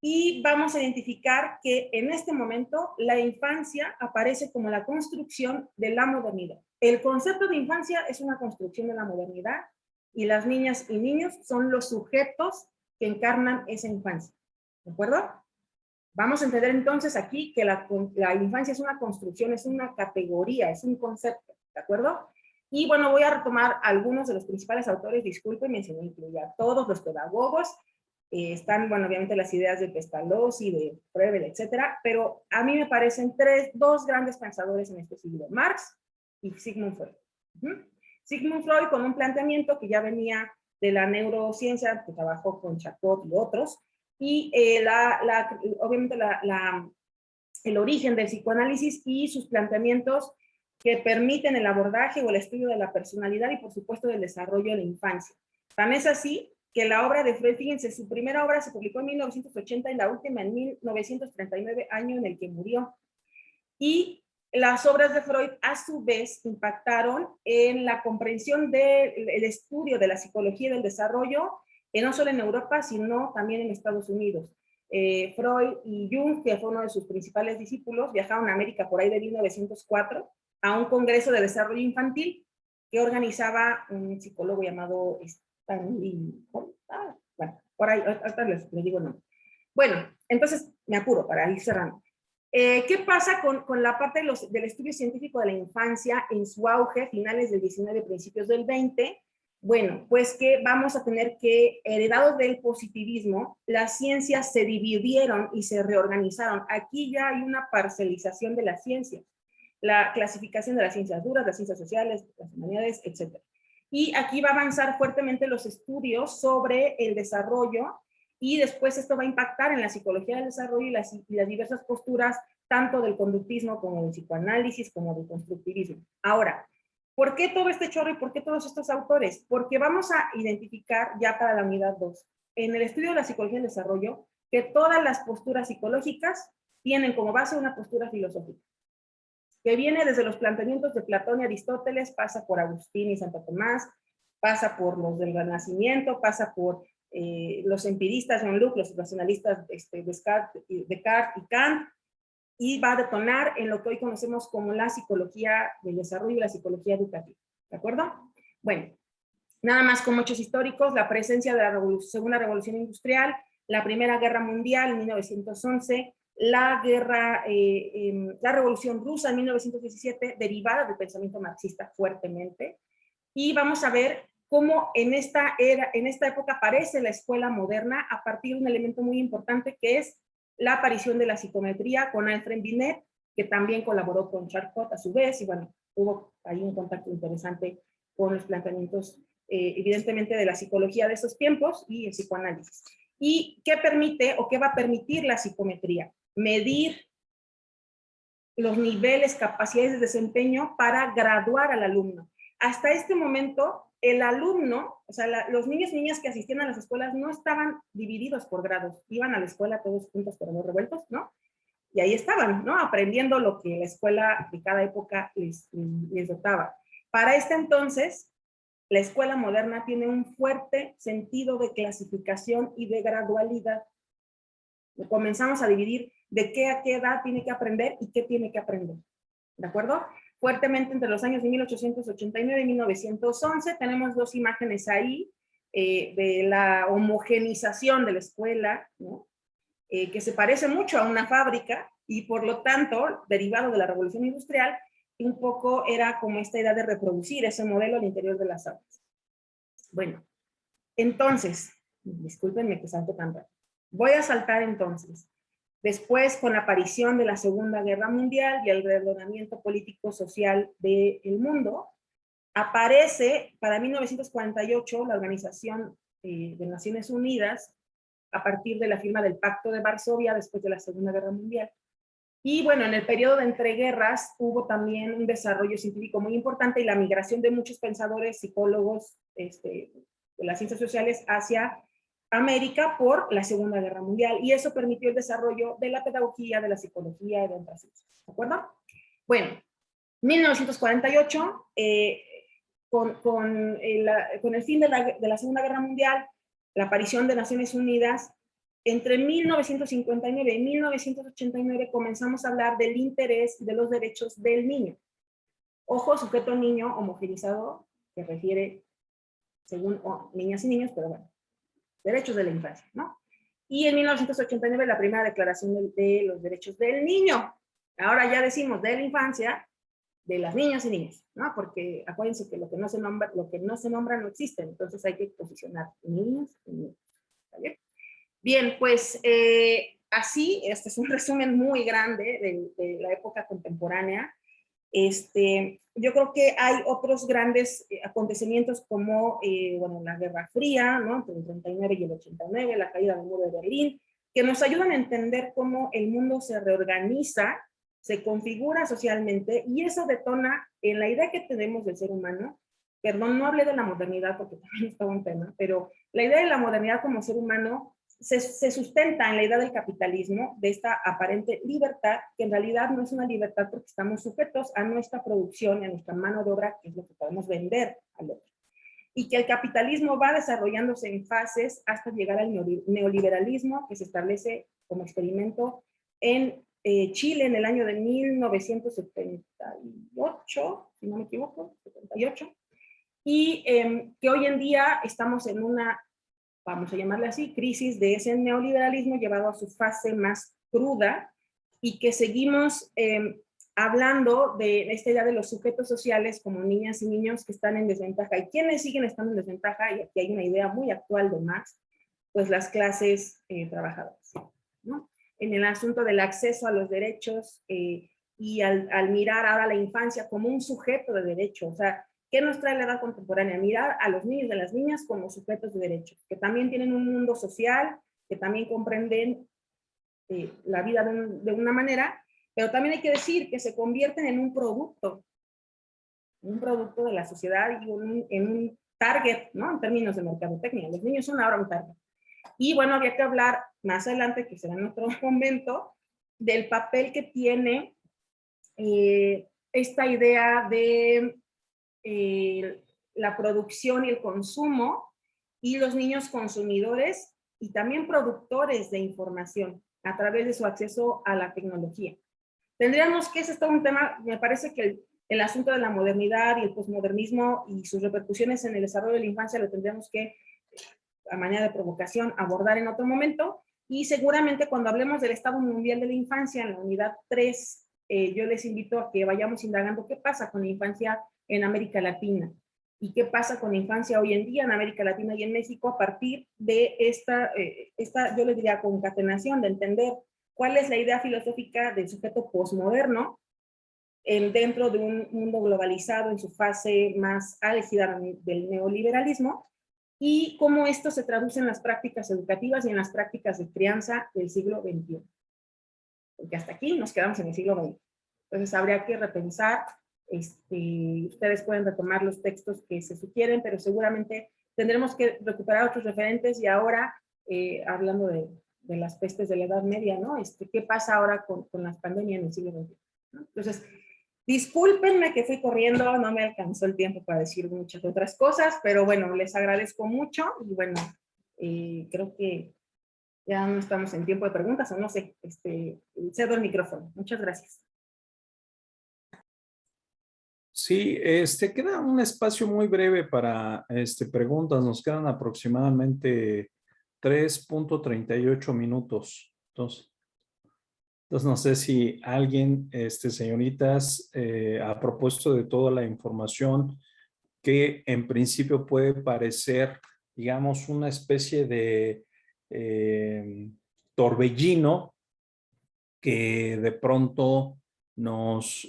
Y vamos a identificar que en este momento la infancia aparece como la construcción de la modernidad. El concepto de infancia es una construcción de la modernidad y las niñas y niños son los sujetos que encarnan esa infancia, ¿de acuerdo? Vamos a entender entonces aquí que la infancia es una construcción, es una categoría, es un concepto, ¿de acuerdo? Y bueno, voy a retomar algunos de los principales autores, discúlpenme si no incluyo a todos los pedagogos, están, bueno, obviamente las ideas de Pestalozzi, de Froebel, etcétera, pero a mí me parecen dos grandes pensadores en este siglo, Marx y Sigmund Freud. Sigmund Freud con un planteamiento que ya venía de la neurociencia, que trabajó con Charcot y otros, y obviamente el origen del psicoanálisis y sus planteamientos que permiten el abordaje o el estudio de la personalidad y por supuesto del desarrollo de la infancia. Tan es así que la obra de Freud, fíjense, su primera obra se publicó en 1980 y la última en 1939, año en el que murió. Y las obras de Freud a su vez impactaron en la comprensión del estudio de la psicología y del desarrollo, no solo en Europa, sino también en Estados Unidos. Freud y Jung, que fue uno de sus principales discípulos, viajaron a América por ahí de 1904 a un congreso de desarrollo infantil que organizaba un psicólogo llamado Stanley. Bueno, por ahí, hasta les digo el nombre. Bueno, entonces me apuro para ir cerrando. ¿Qué pasa con la parte del estudio científico de la infancia en su auge, finales del 19, principios del 20? Bueno, pues que vamos a tener que, heredados del positivismo, las ciencias se dividieron y se reorganizaron. Aquí ya hay una parcelización de las ciencias, la clasificación de las ciencias duras, las ciencias sociales, las humanidades, etc. Y aquí va a avanzar fuertemente los estudios sobre el desarrollo y después esto va a impactar en la psicología del desarrollo y las diversas posturas, tanto del conductismo como del psicoanálisis, como del constructivismo. Ahora, ¿por qué todo este chorro y por qué todos estos autores? Porque vamos a identificar ya para la unidad 2, en el estudio de la psicología del desarrollo, que todas las posturas psicológicas tienen como base una postura filosófica, que viene desde los planteamientos de Platón y Aristóteles, pasa por Agustín y Santo Tomás, pasa por los del Renacimiento, pasa por los empiristas, Jean-Luc, los racionalistas Descartes y Kant, y va a detonar en lo que hoy conocemos como la psicología del desarrollo y la psicología educativa, ¿de acuerdo? Bueno, nada más como hechos históricos, la presencia de la Segunda Revolución Industrial, la Primera Guerra Mundial en 1911, la Revolución Rusa en 1917, derivada del pensamiento marxista fuertemente, y vamos a ver cómo en esta época aparece la escuela moderna a partir de un elemento muy importante que es la aparición de la psicometría con Alfred Binet, que también colaboró con Charcot a su vez, y bueno, hubo ahí un contacto interesante con los planteamientos, evidentemente, de la psicología de esos tiempos y el psicoanálisis. ¿Y qué permite o qué va a permitir la psicometría? Medir los niveles, capacidades de desempeño para graduar al alumno. Hasta este momento, el alumno, o sea, los niños y niñas que asistían a las escuelas no estaban divididos por grados, iban a la escuela todos juntos pero no revueltos, ¿no? Y ahí estaban, ¿no? Aprendiendo lo que la escuela de cada época les dotaba. Para este entonces, la escuela moderna tiene un fuerte sentido de clasificación y de gradualidad. Comenzamos a dividir de qué a qué edad tiene que aprender y qué tiene que aprender, ¿de acuerdo? Fuertemente entre los años de 1889 y 1911, tenemos dos imágenes ahí de la homogenización de la escuela, ¿no? Que se parece mucho a una fábrica y por lo tanto, derivado de la Revolución Industrial, un poco era como esta idea de reproducir ese modelo al interior de las aulas. Bueno, entonces, discúlpenme que salto tan rápido. Voy a saltar entonces. Después, con la aparición de la Segunda Guerra Mundial y el reordenamiento político-social del mundo, aparece para 1948 la Organización de Naciones Unidas a partir de la firma del Pacto de Varsovia después de la Segunda Guerra Mundial. Y bueno, en el periodo de entreguerras hubo también un desarrollo científico muy importante y la migración de muchos pensadores, psicólogos de las ciencias sociales hacia América por la Segunda Guerra Mundial. Y eso permitió el desarrollo de la pedagogía, de la psicología y de otras ciencias. ¿De acuerdo? Bueno, 1948, con el fin de la Segunda Guerra Mundial, la aparición de Naciones Unidas, entre 1959 y 1989 comenzamos a hablar del interés de los derechos del niño. Ojo, sujeto niño homogenizado, que refiere según niñas y niños, pero bueno, derechos de la infancia, ¿no? Y en 1989 la primera declaración de los derechos del niño. Ahora ya decimos de la infancia, de las niñas y niños, ¿no? Porque acuérdense que lo que no se nombra no existe, entonces hay que posicionar niños y niños. ¿Está bien? Bien, pues así, este es un resumen muy grande de la época contemporánea. Yo creo que hay otros grandes acontecimientos como, bueno, la Guerra Fría, ¿no? Entre el 39 y el 89, la caída del muro de Berlín, que nos ayudan a entender cómo el mundo se reorganiza, se configura socialmente, y eso detona en la idea que tenemos del ser humano. Perdón, no hablé de la modernidad porque también está un tema, pero la idea de la modernidad como ser humano se sustenta en la idea del capitalismo, de esta aparente libertad, que en realidad no es una libertad porque estamos sujetos a nuestra producción y a nuestra mano de obra, que es lo que podemos vender al otro. Y que el capitalismo va desarrollándose en fases hasta llegar al neoliberalismo, que se establece como experimento en Chile en el año de 1978, si no me equivoco, 78, y que hoy en día estamos en una, vamos a llamarle así, crisis de ese neoliberalismo llevado a su fase más cruda, y que seguimos hablando de esta idea de los sujetos sociales como niñas y niños que están en desventaja. ¿Y quiénes siguen estando en desventaja? Y aquí hay una idea muy actual de Marx, pues las clases trabajadoras, ¿no? En el asunto del acceso a los derechos y al mirar ahora la infancia como un sujeto de derecho, o sea, ¿qué nos trae la edad contemporánea? Mirar a los niños y a las niñas como sujetos de derechos, que también tienen un mundo social, que también comprenden la vida de una manera, pero también hay que decir que se convierten en un producto de la sociedad y en un target, ¿no? En términos de mercadotecnia. Los niños son ahora un target. Y bueno, había que hablar más adelante, que será en otro momento, del papel que tiene esta idea de la producción y el consumo, y los niños consumidores y también productores de información a través de su acceso a la tecnología. Tendríamos que, ese es todo un tema, me parece que el asunto de la modernidad y el posmodernismo y sus repercusiones en el desarrollo de la infancia lo tendríamos que, a manera de provocación, abordar en otro momento, y seguramente cuando hablemos del Estado Mundial de la Infancia, en la unidad 3, yo les invito a que vayamos indagando qué pasa con la infancia en América Latina y qué pasa con la infancia hoy en día en América Latina y en México a partir de esta yo les diría, concatenación de entender cuál es la idea filosófica del sujeto posmoderno dentro de un mundo globalizado en su fase más álgida del neoliberalismo, y cómo esto se traduce en las prácticas educativas y en las prácticas de crianza del siglo XXI. Porque hasta aquí nos quedamos en el siglo XX. Entonces habría que repensar, ustedes pueden retomar los textos que se sugieren, pero seguramente tendremos que recuperar otros referentes, y ahora, hablando de las pestes de la Edad Media, ¿no? ¿Qué pasa ahora con las pandemias en el siglo XXI? ¿No? Entonces, discúlpenme que fui corriendo, no me alcanzó el tiempo para decir muchas otras cosas, pero bueno, les agradezco mucho, y bueno, creo que ya no estamos en tiempo de preguntas, o no sé, cedo el micrófono. Muchas gracias. Sí, queda un espacio muy breve para preguntas. Nos quedan aproximadamente 3.38 minutos. Entonces, Entonces, no sé si alguien, señoritas, a propósito de toda la información que en principio puede parecer, digamos, una especie de torbellino que de pronto nos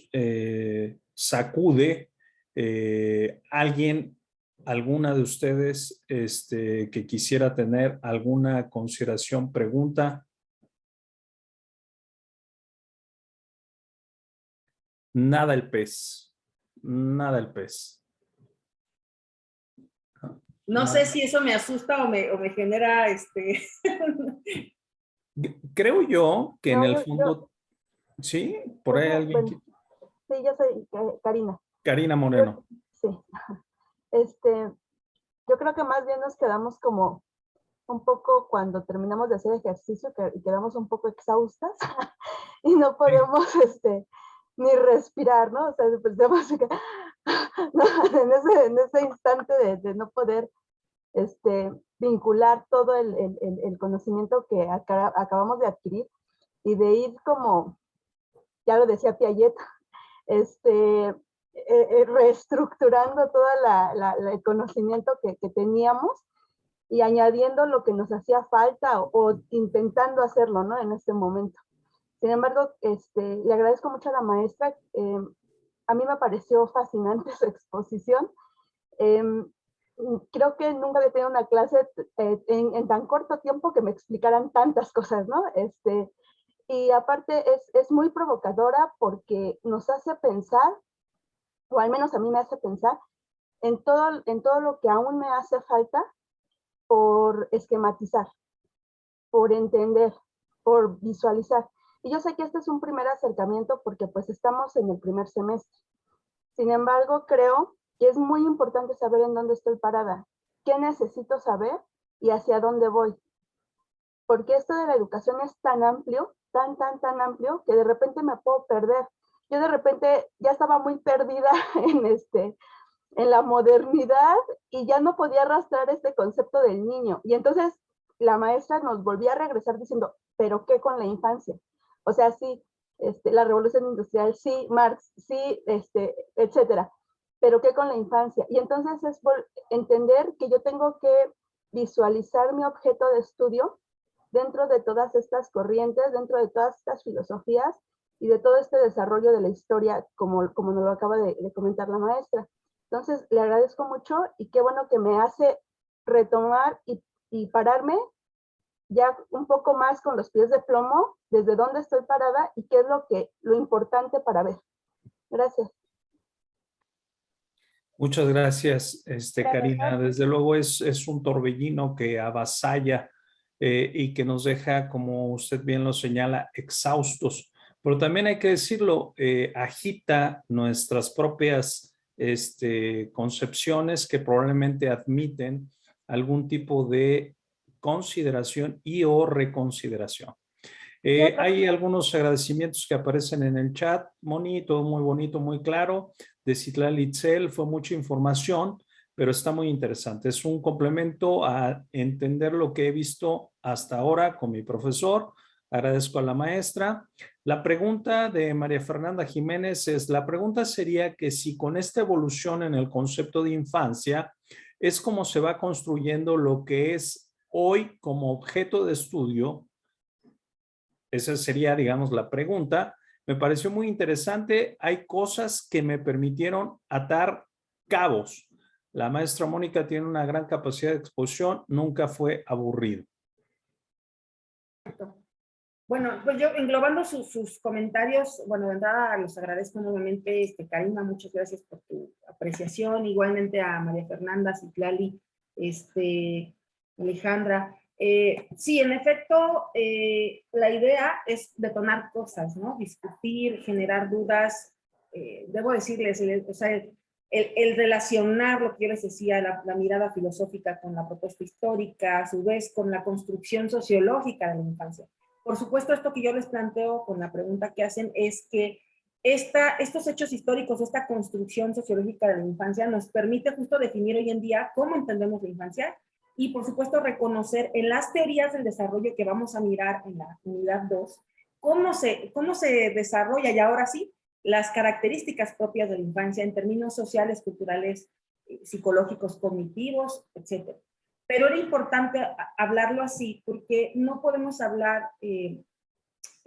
sacude, alguien, alguna de ustedes que quisiera tener alguna consideración, pregunta. Nada el pez, nada el pez. No Nada. sé si eso me asusta o me genera Creo yo que en No, el fondo, sí, por ahí alguien, bueno, sí, yo soy Karina. Karina Yo, Moreno. sí, yo creo que más bien nos quedamos como un poco cuando terminamos de hacer ejercicio y quedamos un poco exhaustas y no podemos ni respirar, ¿no? O sea, pensamos que no, en ese instante de no poder vincular todo el conocimiento que acabamos de adquirir y de ir como, ya lo decía Piaget, reestructurando todo el conocimiento que teníamos y añadiendo lo que nos hacía falta o intentando hacerlo, ¿no? En este momento. Sin embargo, le agradezco mucho a la maestra. A mí me pareció fascinante su exposición. Creo que nunca había tenido una clase en tan corto tiempo que me explicaran tantas cosas, ¿no? Y aparte es muy provocadora porque nos hace pensar, o al menos a mí me hace pensar, en todo lo que aún me hace falta por esquematizar, por entender, por visualizar. Y yo sé que este es un primer acercamiento porque pues estamos en el primer semestre. Sin embargo, creo que es muy importante saber en dónde estoy parada, qué necesito saber y hacia dónde voy. Porque esto de la educación es tan amplio, tan amplio, que de repente me puedo perder. Yo de repente ya estaba muy perdida en la modernidad y ya no podía arrastrar este concepto del niño. Y entonces la maestra nos volvía a regresar diciendo, ¿pero qué con la infancia? O sea, sí, la revolución industrial, sí, Marx, sí, etcétera. ¿Pero qué con la infancia? Y entonces es entender que yo tengo que visualizar mi objeto de estudio dentro de todas estas corrientes, dentro de todas estas filosofías y de todo este desarrollo de la historia, como nos lo acaba de comentar la maestra. Entonces, le agradezco mucho y qué bueno que me hace retomar y pararme ya un poco más con los pies de plomo, desde dónde estoy parada y qué es lo importante para ver. Gracias. Muchas gracias, Karina. Desde luego es un torbellino que avasalla y que nos deja, como usted bien lo señala, exhaustos. Pero también hay que decirlo, agita nuestras propias concepciones que probablemente admiten algún tipo de consideración y o reconsideración. Hay algunos agradecimientos que aparecen en el chat, Moni, todo muy bonito, muy claro. De Citlali Itzel fue mucha información, pero está muy interesante. Es un complemento a entender lo que he visto hasta ahora con mi profesor. Agradezco a la maestra. La pregunta de María Fernanda Jiménez es, la pregunta sería que si con esta evolución en el concepto de infancia es como se va construyendo lo que es hoy como objeto de estudio. Esa sería, digamos, la pregunta. Me pareció muy interesante. Hay cosas que me permitieron atar cabos. La maestra Mónica tiene una gran capacidad de exposición, nunca fue aburrido. Bueno, pues yo englobando sus comentarios, bueno, de entrada les agradezco nuevamente, Karina, muchas gracias por tu apreciación, igualmente a María Fernanda, Citlali, Alejandra. Sí, en efecto, la idea es detonar cosas, ¿no? Discutir, generar dudas. Debo decirles, o sea, el relacionar lo que yo les decía, la mirada filosófica con la propuesta histórica, a su vez con la construcción sociológica de la infancia. Por supuesto, esto que yo les planteo con la pregunta que hacen es que estos hechos históricos, esta construcción sociológica de la infancia nos permite justo definir hoy en día cómo entendemos la infancia y, por supuesto, reconocer en las teorías del desarrollo que vamos a mirar en la unidad 2 cómo se desarrolla, y ahora sí, las características propias de la infancia en términos sociales, culturales, psicológicos, cognitivos, etc. Pero era importante hablarlo así porque no podemos hablar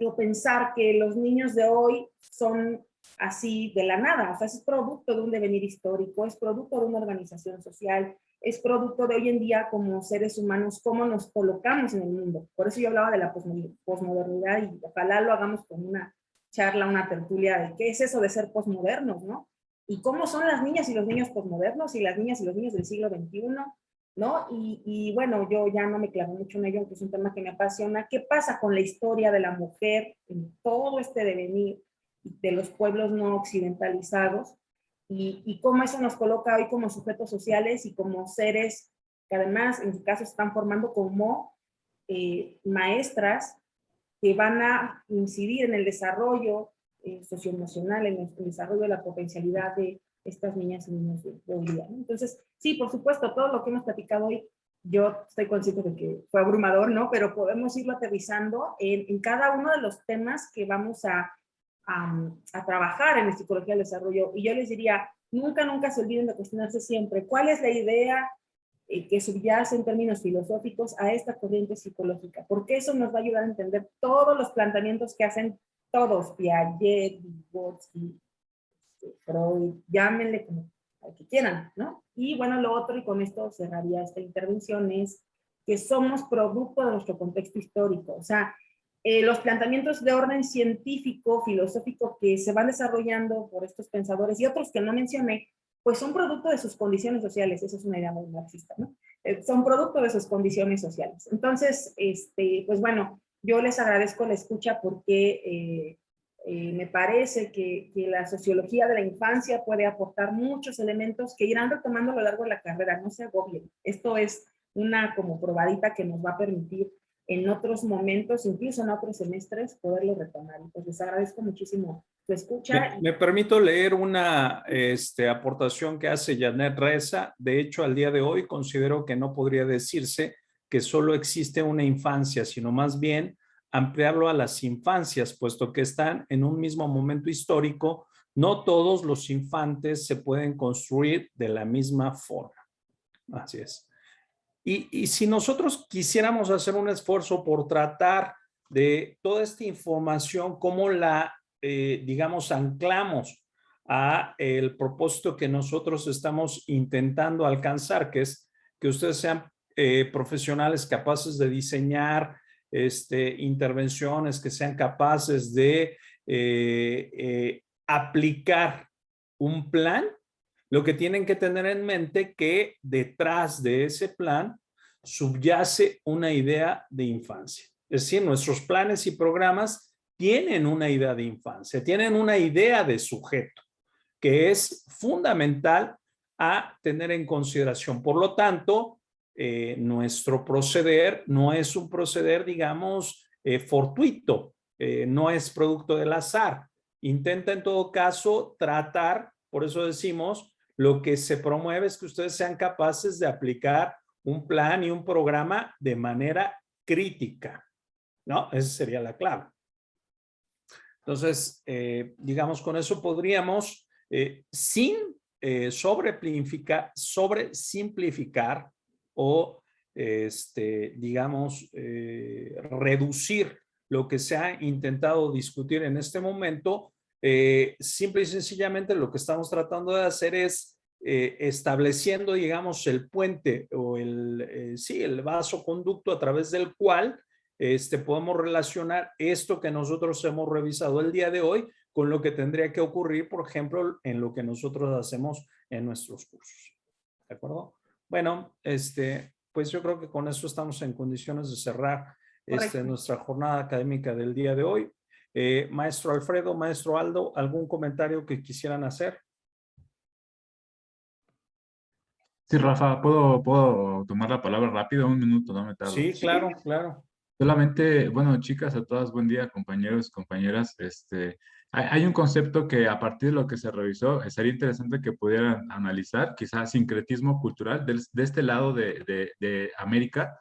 o pensar que los niños de hoy son así de la nada. O sea, es producto de un devenir histórico, es producto de una organización social, es producto de hoy en día como seres humanos, cómo nos colocamos en el mundo. Por eso yo hablaba de la posmodernidad y ojalá lo hagamos con una charla, una tertulia de qué es eso de ser posmodernos, ¿no? Y cómo son las niñas y los niños posmodernos y las niñas y los niños del siglo XXI, ¿no? Y bueno, yo ya no me clavo mucho en ello, aunque es un tema que me apasiona. ¿Qué pasa con la historia de la mujer en todo este devenir de los pueblos no occidentalizados? Y cómo eso nos coloca hoy como sujetos sociales y como seres que además en su caso se están formando como maestras que van a incidir en el desarrollo socioemocional, en el desarrollo de la potencialidad de estas niñas y niños de hoy día, ¿no? Entonces, sí, por supuesto, todo lo que hemos platicado hoy, yo estoy consciente de que fue abrumador, ¿no? Pero podemos irlo aterrizando en cada uno de los temas que vamos a trabajar en la psicología del desarrollo. Y yo les diría, nunca se olviden de cuestionarse siempre, ¿cuál es la idea que subyace en términos filosóficos a esta corriente psicológica? Porque eso nos va a ayudar a entender todos los planteamientos que hacen todos, Piaget, Vygotsky, Freud, llámenle como que quieran, ¿no? Y bueno, lo otro, y con esto cerraría esta intervención, es que somos producto de nuestro contexto histórico. O sea, los planteamientos de orden científico, filosófico que se van desarrollando por estos pensadores y otros que no mencioné, pues son producto de sus condiciones sociales. Eso es una idea muy marxista, ¿no? Son producto de sus condiciones sociales. Entonces, pues bueno, yo les agradezco la escucha porque me parece que la sociología de la infancia puede aportar muchos elementos que irán retomando a lo largo de la carrera. No se agobien. Esto es una como probadita que nos va a permitir en otros momentos, incluso en otros semestres, poderlo retomar. Pues les agradezco muchísimo su escucha. Me permito leer una aportación que hace Janet Reza. De hecho, al día de hoy considero que no podría decirse que solo existe una infancia, sino más bien ampliarlo a las infancias, puesto que están en un mismo momento histórico. No todos los infantes se pueden construir de la misma forma. Así es. Y si nosotros quisiéramos hacer un esfuerzo por tratar de toda esta información, cómo la, digamos, anclamos a el propósito que nosotros estamos intentando alcanzar, que es que ustedes sean profesionales capaces de diseñar intervenciones, que sean capaces de aplicar un plan. Lo que tienen que tener en mente que detrás de ese plan subyace una idea de infancia. Es decir, nuestros planes y programas tienen una idea de infancia, tienen una idea de sujeto, que es fundamental a tener en consideración. Por lo tanto, nuestro proceder no es un proceder, digamos, fortuito, no es producto del azar. Intenta en todo caso tratar, por eso decimos, lo que se promueve es que ustedes sean capaces de aplicar un plan y un programa de manera crítica, ¿no? Esa sería la clave. Entonces, digamos, con eso podríamos, sin sobresimplificar o, digamos, reducir lo que se ha intentado discutir en este momento, simple y sencillamente lo que estamos tratando de hacer es estableciendo, digamos, el puente o el vasoconducto a través del cual podemos relacionar esto que nosotros hemos revisado el día de hoy con lo que tendría que ocurrir, por ejemplo, en lo que nosotros hacemos en nuestros cursos. ¿De acuerdo? Bueno, pues yo creo que con eso estamos en condiciones de cerrar nuestra jornada académica del día de hoy. Maestro Alfredo, maestro Aldo, ¿algún comentario que quisieran hacer? Sí, Rafa, ¿puedo tomar la palabra rápido? Un minuto, no me tardo. Sí, claro, claro. Solamente, bueno, chicas, a todas, buen día, compañeros, compañeras. Hay un concepto que a partir de lo que se revisó, sería interesante que pudieran analizar, quizás sincretismo cultural de este lado de América.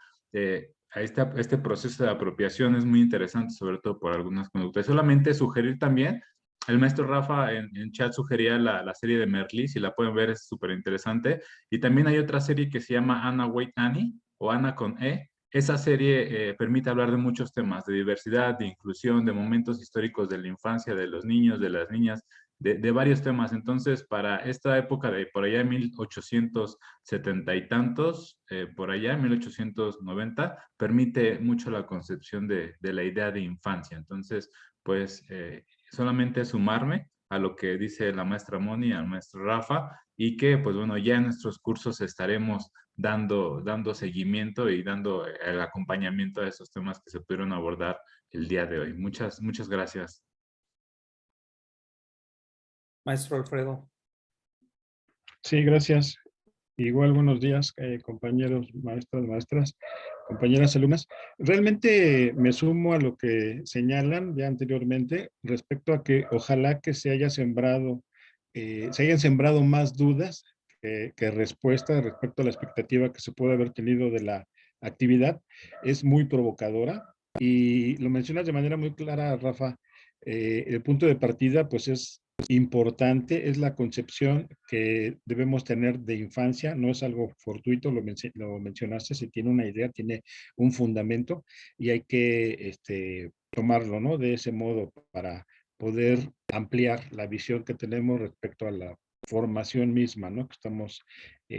este proceso de apropiación es muy interesante, sobre todo por algunas conductas. Solamente sugerir también, el maestro Rafa en chat sugería la serie de Merlí, si la pueden ver es súper interesante. Y también hay otra serie que se llama Anna Wait Annie, o Ana con E. Esa serie permite hablar de muchos temas, de diversidad, de inclusión, de momentos históricos de la infancia, de los niños, de las niñas, de varios temas. Entonces, para esta época de por allá 1870 y tantos, por allá 1890, permite mucho la concepción de la idea de infancia. Entonces, pues solamente sumarme a lo que dice la maestra Moni, al maestro Rafa, y que pues bueno, ya en nuestros cursos estaremos dando seguimiento y dando el acompañamiento a esos temas que se pudieron abordar el día de hoy. Muchas gracias. Maestro Alfredo. Sí, gracias. Igual buenos días, compañeros, maestras, maestras, compañeras, alumnas. Realmente me sumo a lo que señalan ya anteriormente respecto a que ojalá que se hayan sembrado más dudas que respuestas respecto a la expectativa que se puede haber tenido de la actividad. Es muy provocadora y lo mencionas de manera muy clara, Rafa. El punto de partida pues es importante, es la concepción que debemos tener de infancia, no es algo fortuito, lo mencionaste, se tiene una idea, tiene un fundamento y hay que tomarlo, ¿no? De ese modo para poder ampliar la visión que tenemos respecto a la formación misma, ¿no? Que estamos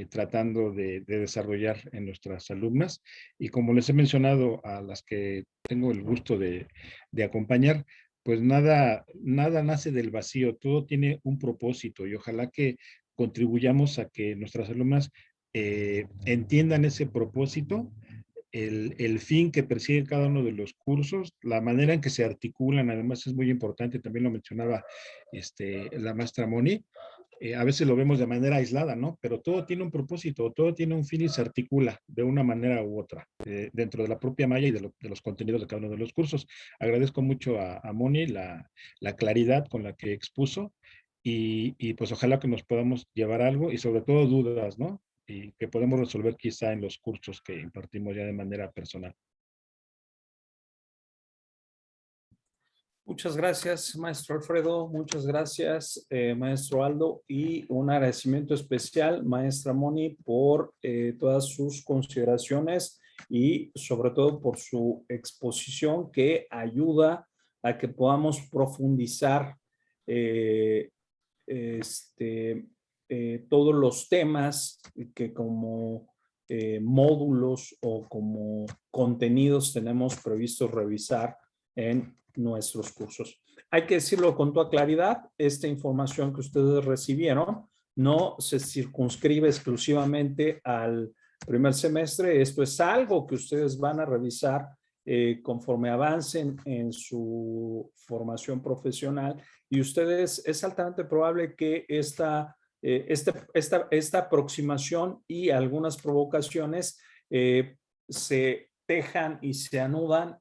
tratando de desarrollar en nuestras alumnas. Y como les he mencionado a las que tengo el gusto de acompañar, pues nada nace del vacío, todo tiene un propósito y ojalá que contribuyamos a que nuestras alumnas entiendan ese propósito, el fin que persigue cada uno de los cursos, la manera en que se articulan, además es muy importante, también lo mencionaba la maestra Moni, a veces lo vemos de manera aislada, ¿no? Pero todo tiene un propósito, todo tiene un fin y se articula de una manera u otra dentro de la propia malla y de los contenidos de cada uno de los cursos. Agradezco mucho a Moni la claridad con la que expuso y pues ojalá que nos podamos llevar algo y sobre todo dudas, ¿no? Y que podemos resolver quizá en los cursos que impartimos ya de manera personal. Muchas gracias, maestro Alfredo. Muchas gracias, maestro Aldo. Y un agradecimiento especial, maestra Moni, por todas sus consideraciones y sobre todo por su exposición que ayuda a que podamos profundizar todos los temas que como módulos o como contenidos tenemos previsto revisar en nuestros cursos. Hay que decirlo con toda claridad, esta información que ustedes recibieron no se circunscribe exclusivamente al primer semestre, esto es algo que ustedes van a revisar conforme avancen en su formación profesional y ustedes es altamente probable que esta aproximación y algunas provocaciones se tejan y se anuden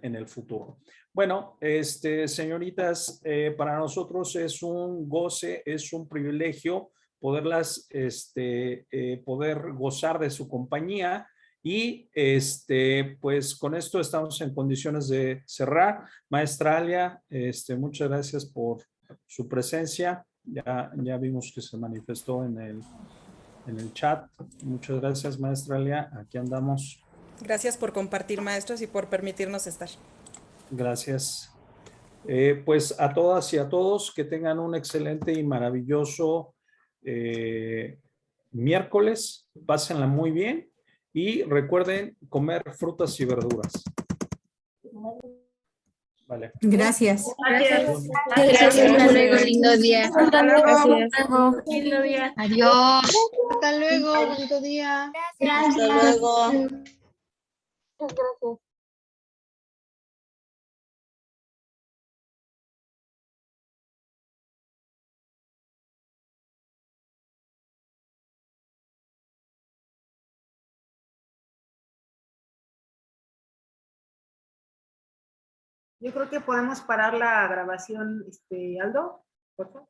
en el futuro. Bueno, señoritas, para nosotros es un goce, es un privilegio poderlas, poder gozar de su compañía y pues con esto estamos en condiciones de cerrar. Maestra Alia, muchas gracias por su presencia. Ya vimos que se manifestó en el chat. Muchas gracias, maestra Alia. Aquí andamos. Gracias por compartir, maestros, y por permitirnos estar. Gracias. Pues a todas y a todos que tengan un excelente y maravilloso miércoles. Pásenla muy bien y recuerden comer frutas y verduras. Vale. Gracias. Gracias. Hasta luego, lindo día. Hasta luego. Gracias. Lindo día. Adiós. Hasta luego, bonito día. Gracias. Hasta luego. Muchas gracias. Yo creo que podemos parar la grabación, Aldo, por favor.